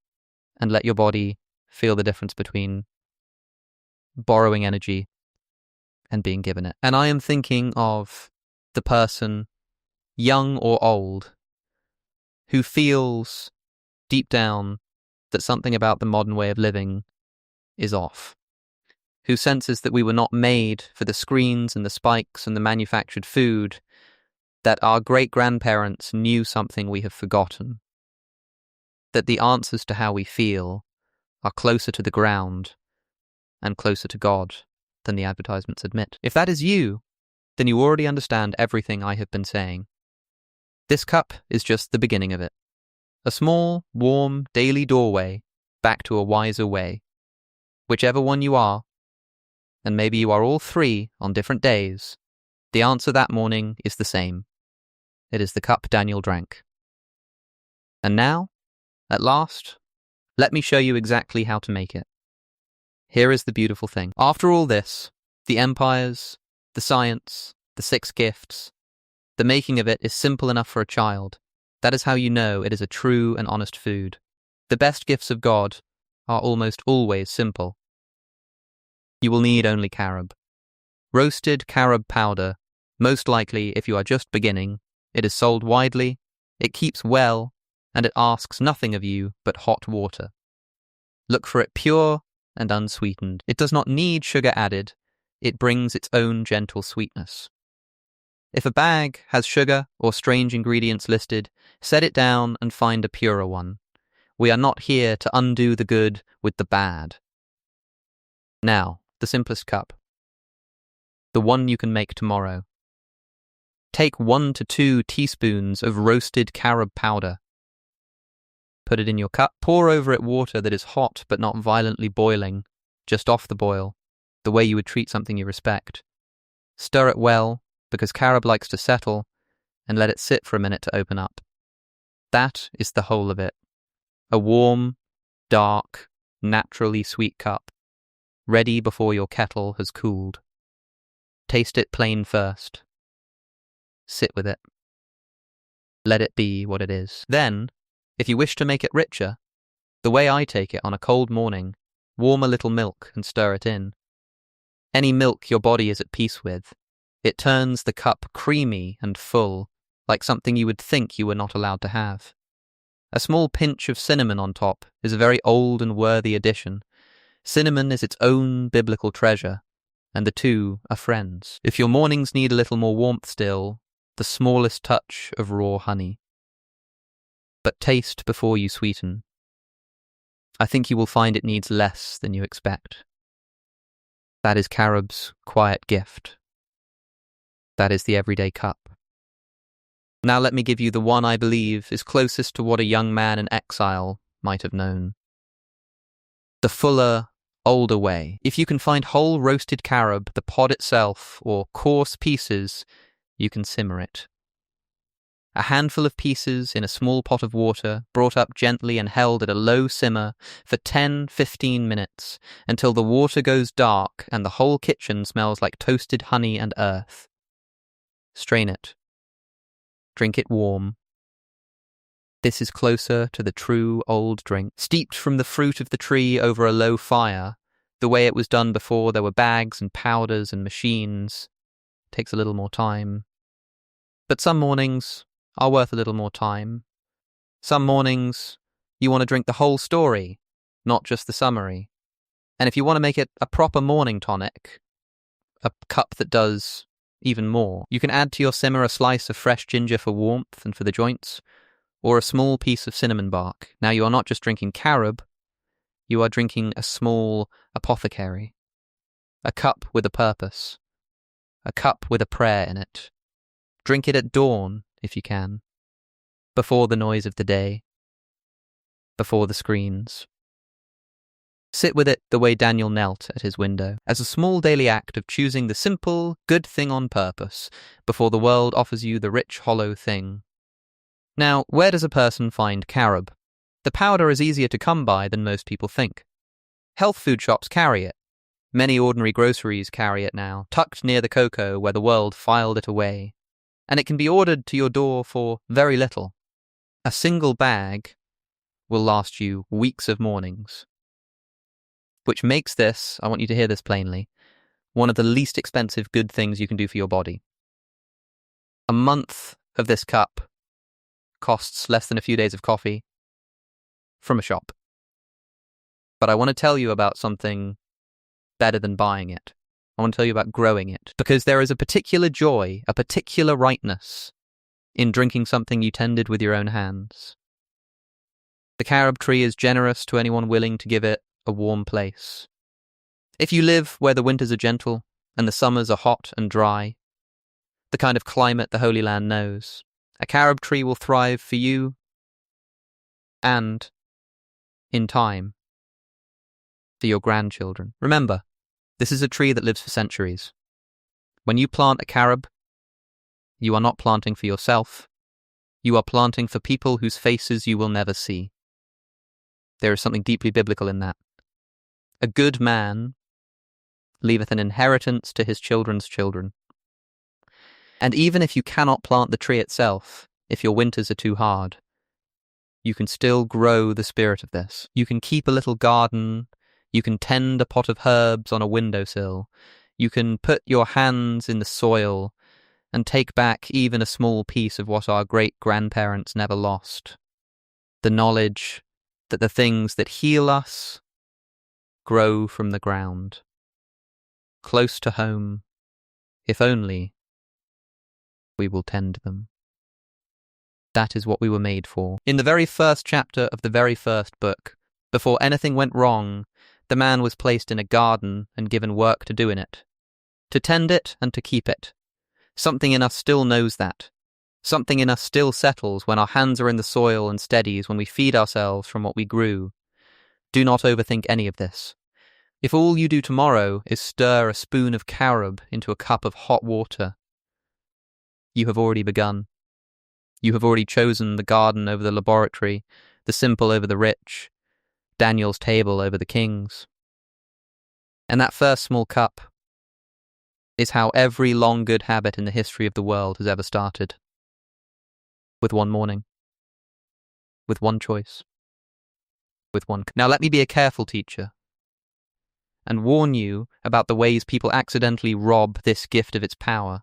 Speaker 1: and let your body feel the difference between borrowing energy and being given it. And I am thinking of the person, young or old, who feels deep down that something about the modern way of living is off, who senses that we were not made for the screens and the spikes and the manufactured food, that our great-grandparents knew something we have forgotten, that the answers to how we feel are closer to the ground and closer to God than the advertisements admit. If that is you, then you already understand everything I have been saying. This cup is just the beginning of it. A small, warm, daily doorway back to a wiser way. Whichever one you are, and maybe you are all three on different days, the answer that morning is the same. It is the cup Daniel drank. And now, at last, let me show you exactly how to make it. Here is the beautiful thing. After all this, the empires, the science, the 6 gifts, the making of it is simple enough for a child. That is how you know it is a true and honest food. The best gifts of God are almost always simple. You will need only carob. Roasted carob powder, most likely if you are just beginning. It is sold widely, it keeps well, and it asks nothing of you but hot water. Look for it pure and unsweetened. It does not need sugar added, it brings its own gentle sweetness. If a bag has sugar or strange ingredients listed, set it down and find a purer one. We are not here to undo the good with the bad. Now, the simplest cup. The one you can make tomorrow. Take 1 to 2 teaspoons of roasted carob powder. Put it in your cup. Pour over it water that is hot but not violently boiling, just off the boil, the way you would treat something you respect. Stir it well, because carob likes to settle, and let it sit for a minute to open up. That is the whole of it. A warm, dark, naturally sweet cup, ready before your kettle has cooled. Taste it plain first. Sit with it. Let it be what it is. Then, if you wish to make it richer, the way I take it on a cold morning, warm a little milk and stir it in. Any milk your body is at peace with. It turns the cup creamy and full, like something you would think you were not allowed to have. A small pinch of cinnamon on top is a very old and worthy addition. Cinnamon is its own biblical treasure, and the two are friends. If your mornings need a little more warmth still, the smallest touch of raw honey. But taste before you sweeten. I think you will find it needs less than you expect. That is carob's quiet gift. That is the everyday cup. Now let me give you the one I believe is closest to what a young man in exile might have known. The fuller, older way. If you can find whole roasted carob, the pod itself, or coarse pieces, you can simmer it. A handful of pieces in a small pot of water, brought up gently and held at a low simmer for 10-15 minutes, until the water goes dark and the whole kitchen smells like toasted honey and earth. Strain it. Drink it warm. This is closer to the true old drink, steeped from the fruit of the tree over a low fire, the way it was done before there were bags and powders and machines. Takes a little more time. But some mornings are worth a little more time. Some mornings you want to drink the whole story, not just the summary. And if you want to make it a proper morning tonic, a cup that does even more, you can add to your simmer a slice of fresh ginger for warmth and for the joints, or a small piece of cinnamon bark. Now you are not just drinking carob, you are drinking a small apothecary. A cup with a purpose. A cup with a prayer in it. Drink it at dawn, if you can. Before the noise of the day. Before the screens. Sit with it the way Daniel knelt at his window, as a small daily act of choosing the simple, good thing on purpose, before the world offers you the rich, hollow thing. Now, where does a person find carob? The powder is easier to come by than most people think. Health food shops carry it. Many ordinary groceries carry it now, tucked near the cocoa where the world filed it away. And it can be ordered to your door for very little. A single bag will last you weeks of mornings. Which makes this, I want you to hear this plainly, one of the least expensive good things you can do for your body. A month of this cup costs less than a few days of coffee from a shop. But I want to tell you about something better than buying it. I want to tell you about growing it, because there is a particular joy, a particular rightness in drinking something you tended with your own hands. The carob tree is generous to anyone willing to give it a warm place. If you live where the winters are gentle and the summers are hot and dry, the kind of climate the Holy Land knows, a carob tree will thrive for you and, in time, for your grandchildren. Remember, this is a tree that lives for centuries. When you plant a carob, you are not planting for yourself. You are planting for people whose faces you will never see. There is something deeply biblical in that. A good man leaveth an inheritance to his children's children. And even if you cannot plant the tree itself, if your winters are too hard, you can still grow the spirit of this. You can keep a little garden. You can tend a pot of herbs on a windowsill. You can put your hands in the soil and take back even a small piece of what our great-grandparents never lost. The knowledge that the things that heal us grow from the ground. Close to home, if only we will tend them. That is what we were made for. In the very first chapter of the very first book, before anything went wrong, the man was placed in a garden and given work to do in it. To tend it and to keep it. Something in us still knows that. Something in us still settles when our hands are in the soil and steadies when we feed ourselves from what we grew. Do not overthink any of this. If all you do tomorrow is stir a spoon of carob into a cup of hot water, you have already begun. You have already chosen the garden over the laboratory, the simple over the rich, Daniel's table over the king's. And that first small cup is how every long good habit in the history of the world has ever started. With one morning. With one choice. With one. Now let me be a careful teacher. and warn you about the ways people accidentally rob this gift of its power.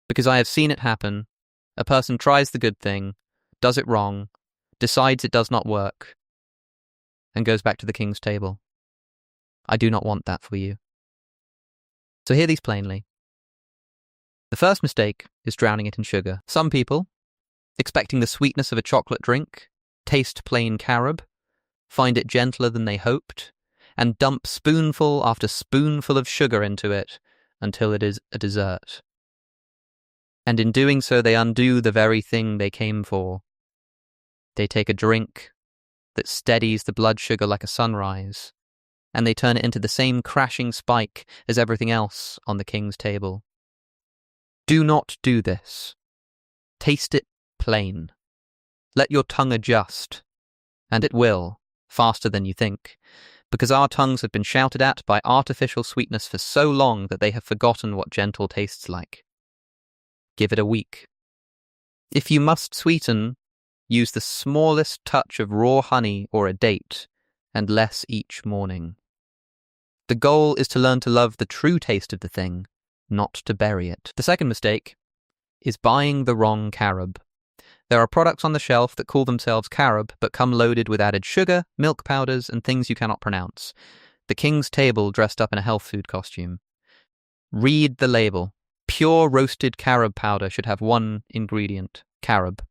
Speaker 1: Because I have seen it happen. A person tries the good thing, does it wrong, decides it does not work, and goes back to the king's table. I do not want that for you. So hear these plainly. The first mistake is drowning it in sugar. Some people, expecting the sweetness of a chocolate drink, taste plain carob, find it gentler than they hoped, and dump spoonful after spoonful of sugar into it until it is a dessert. And in doing so, they undo the very thing they came for. They take a drink that steadies the blood sugar like a sunrise, and they turn it into the same crashing spike as everything else on the king's table. Do not do this. Taste it plain. Let your tongue adjust, and it will, faster than you think, because our tongues have been shouted at by artificial sweetness for so long that they have forgotten what gentle tastes like. Give it a week. If you must sweeten, use the smallest touch of raw honey or a date, and less each morning. The goal is to learn to love the true taste of the thing, not to bury it. The second mistake is buying the wrong carob. There are products on the shelf that call themselves carob, but come loaded with added sugar, milk powders, and things you cannot pronounce. The king's table dressed up in a health food costume. Read the label. Pure roasted carob powder should have one ingredient, carob.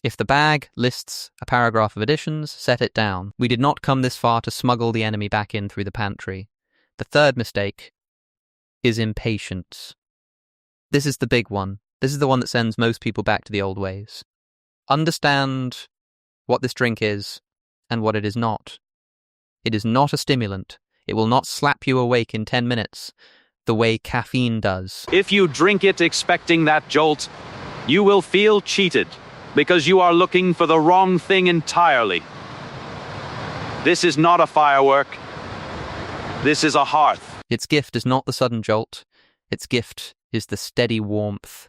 Speaker 1: If the bag lists a paragraph of additions, set it down. We did not come this far to smuggle the enemy back in through the pantry. The third mistake is impatience. This is the big one. This is the one that sends most people back to the old ways. Understand what this drink is and what it is not. It is not a stimulant. It will not slap you awake in 10 minutes the way caffeine does.
Speaker 2: If you drink it expecting that jolt, you will feel cheated because you are looking for the wrong thing entirely. This is not a firework. This is a hearth.
Speaker 1: Its gift is not the sudden jolt. Its gift is the steady warmth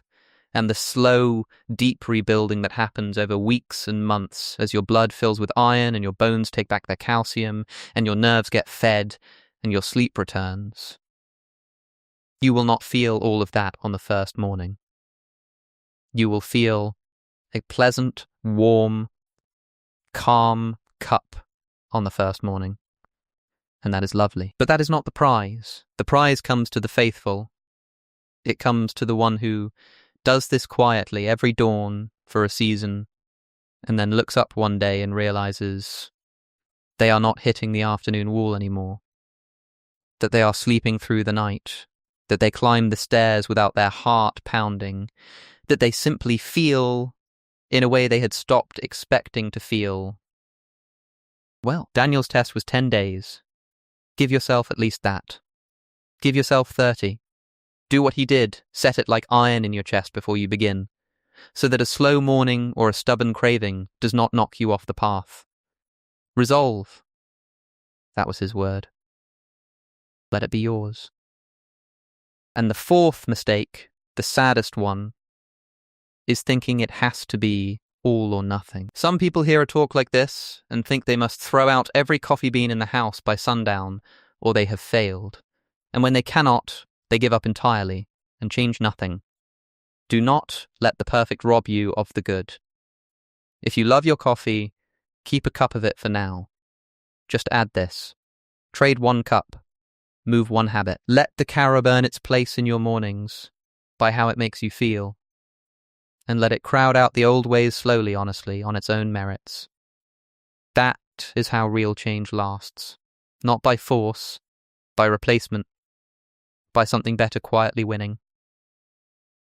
Speaker 1: and the slow, deep rebuilding that happens over weeks and months as your blood fills with iron and your bones take back their calcium and your nerves get fed and your sleep returns. You will not feel all of that on the first morning. You will feel a pleasant, warm, calm cup on the first morning. And that is lovely. But that is not the prize. The prize comes to the faithful. It comes to the one who does this quietly every dawn for a season, and then looks up one day and realizes they are not hitting the afternoon wall anymore, that they are sleeping through the night, that they climb the stairs without their heart pounding, that they simply feel in a way they had stopped expecting to feel. Well, Daniel's test was 10 days. Give yourself at least that. Give yourself 30. Do what he did, set it like iron in your chest before you begin, so that a slow morning or a stubborn craving does not knock you off the path. Resolve. That was his word. Let it be yours. And the fourth mistake, the saddest one, is thinking it has to be all or nothing. Some people hear a talk like this and think they must throw out every coffee bean in the house by sundown, or they have failed. And when they cannot, they give up entirely and change nothing. Do not let the perfect rob you of the good. If you love your coffee, keep a cup of it for now. Just add this. Trade one cup. Move one habit. Let the carob earn its place in your mornings by how it makes you feel. And let it crowd out the old ways slowly, honestly, on its own merits. That is how real change lasts. Not by force, by replacement, by something better quietly winning.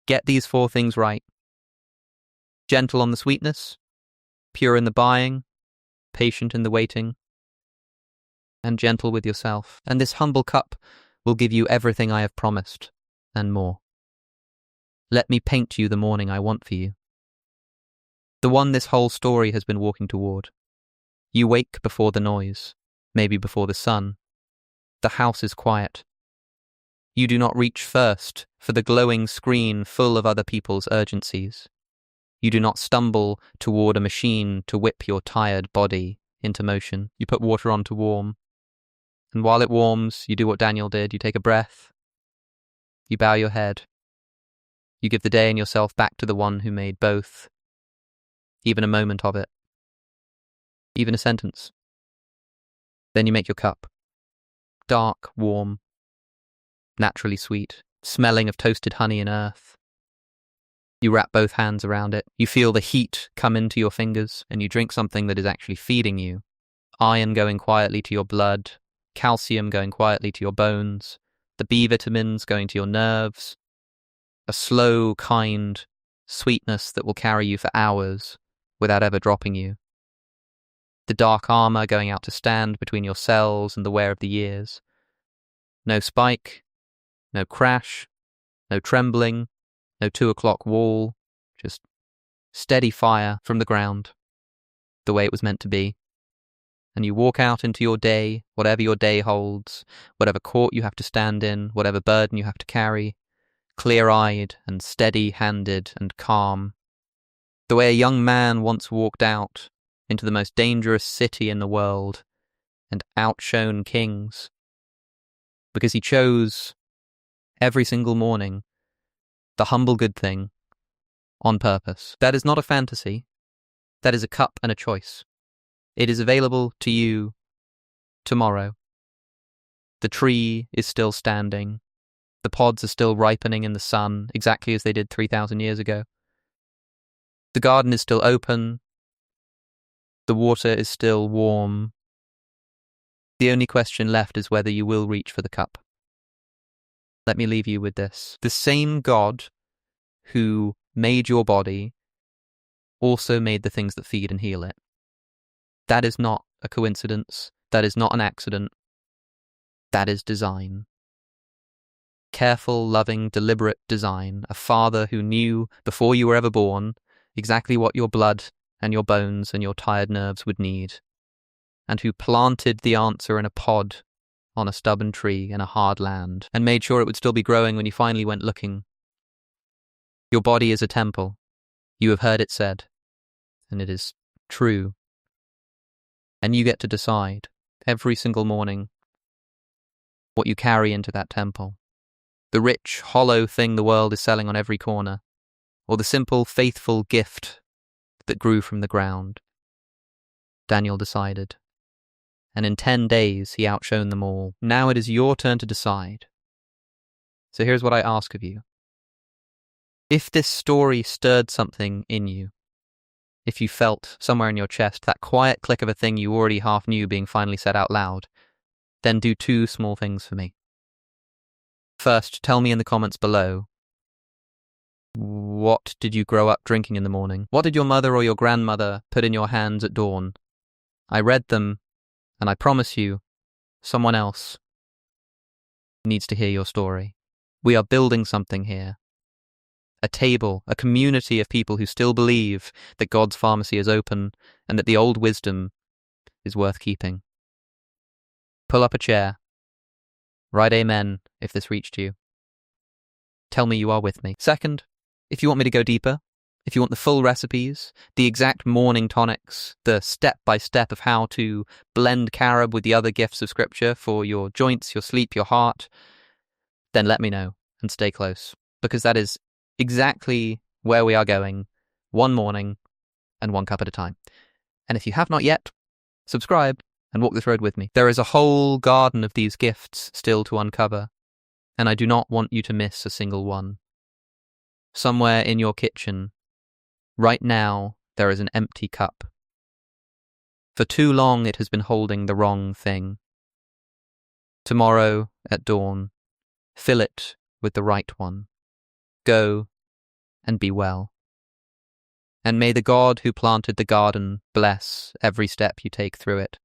Speaker 1: Get these 4 things right. Gentle on the sweetness, pure in the buying, patient in the waiting, and gentle with yourself. And this humble cup will give you everything I have promised, and more. Let me paint you the morning I want for you. The one this whole story has been walking toward. You wake before the noise, maybe before the sun. The house is quiet. You do not reach first for the glowing screen full of other people's urgencies. You do not stumble toward a machine to whip your tired body into motion. You put water on to warm. And while it warms, you do what Daniel did. You take a breath. You bow your head. You give the day and yourself back to the one who made both. Even a moment of it. Even a sentence. Then you make your cup. Dark, warm, naturally sweet, smelling of toasted honey and earth. You wrap both hands around it. You feel the heat come into your fingers, and you drink something that is actually feeding you. Iron going quietly to your blood, calcium going quietly to your bones, the B vitamins going to your nerves. A slow, kind sweetness that will carry you for hours without ever dropping you. The dark armor going out to stand between your cells and the wear of the years. No spike, no crash, no trembling, no 2 o'clock wall, just steady fire from the ground, the way it was meant to be. And you walk out into your day, whatever your day holds, whatever court you have to stand in, whatever burden you have to carry, clear-eyed and steady-handed and calm. The way a young man once walked out into the most dangerous city in the world and outshone kings, because he chose every single morning the humble good thing on purpose. That is not a fantasy. That is a cup and a choice. It is available to you tomorrow. The tree is still standing. The pods are still ripening in the sun, exactly as they did 3,000 years ago. The garden is still open. The water is still warm. The only question left is whether you will reach for the cup. Let me leave you with this. The same God who made your body also made the things that feed and heal it. That is not a coincidence. That is not an accident. That is design. Careful, loving, deliberate design. A father who knew before you were ever born exactly what your blood and your bones and your tired nerves would need, and who planted the answer in a pod on a stubborn tree in a hard land, and made sure it would still be growing when you finally went looking. Your body is a temple. You have heard it said, and it is true. And you get to decide every single morning what you carry into that temple. The rich, hollow thing the world is selling on every corner, or the simple, faithful gift that grew from the ground. Daniel decided. And in 10 days he outshone them all. Now it is your turn to decide. So here's what I ask of you. If this story stirred something in you, if you felt somewhere in your chest that quiet click of a thing you already half knew being finally said out loud, then do 2 small things for me. First, tell me in the comments below, what did you grow up drinking in the morning? What did your mother or your grandmother put in your hands at dawn? I read them, and I promise you, someone else needs to hear your story. We are building something here. A table, a community of people who still believe that God's pharmacy is open and that the old wisdom is worth keeping. Pull up a chair. Write amen if this reached you. Tell me you are with me. Second, if you want me to go deeper, if you want the full recipes, the exact morning tonics, the step-by-step of how to blend carob with the other gifts of Scripture for your joints, your sleep, your heart, then let me know and stay close, because that is exactly where we are going, one morning and one cup at a time. And if you have not yet, subscribe and walk this road with me. There is a whole garden of these gifts still to uncover, and I do not want you to miss a single one. Somewhere in your kitchen, right now, there is an empty cup. For too long it has been holding the wrong thing. Tomorrow, at dawn, fill it with the right one. Go and be well. And may the God who planted the garden bless every step you take through it.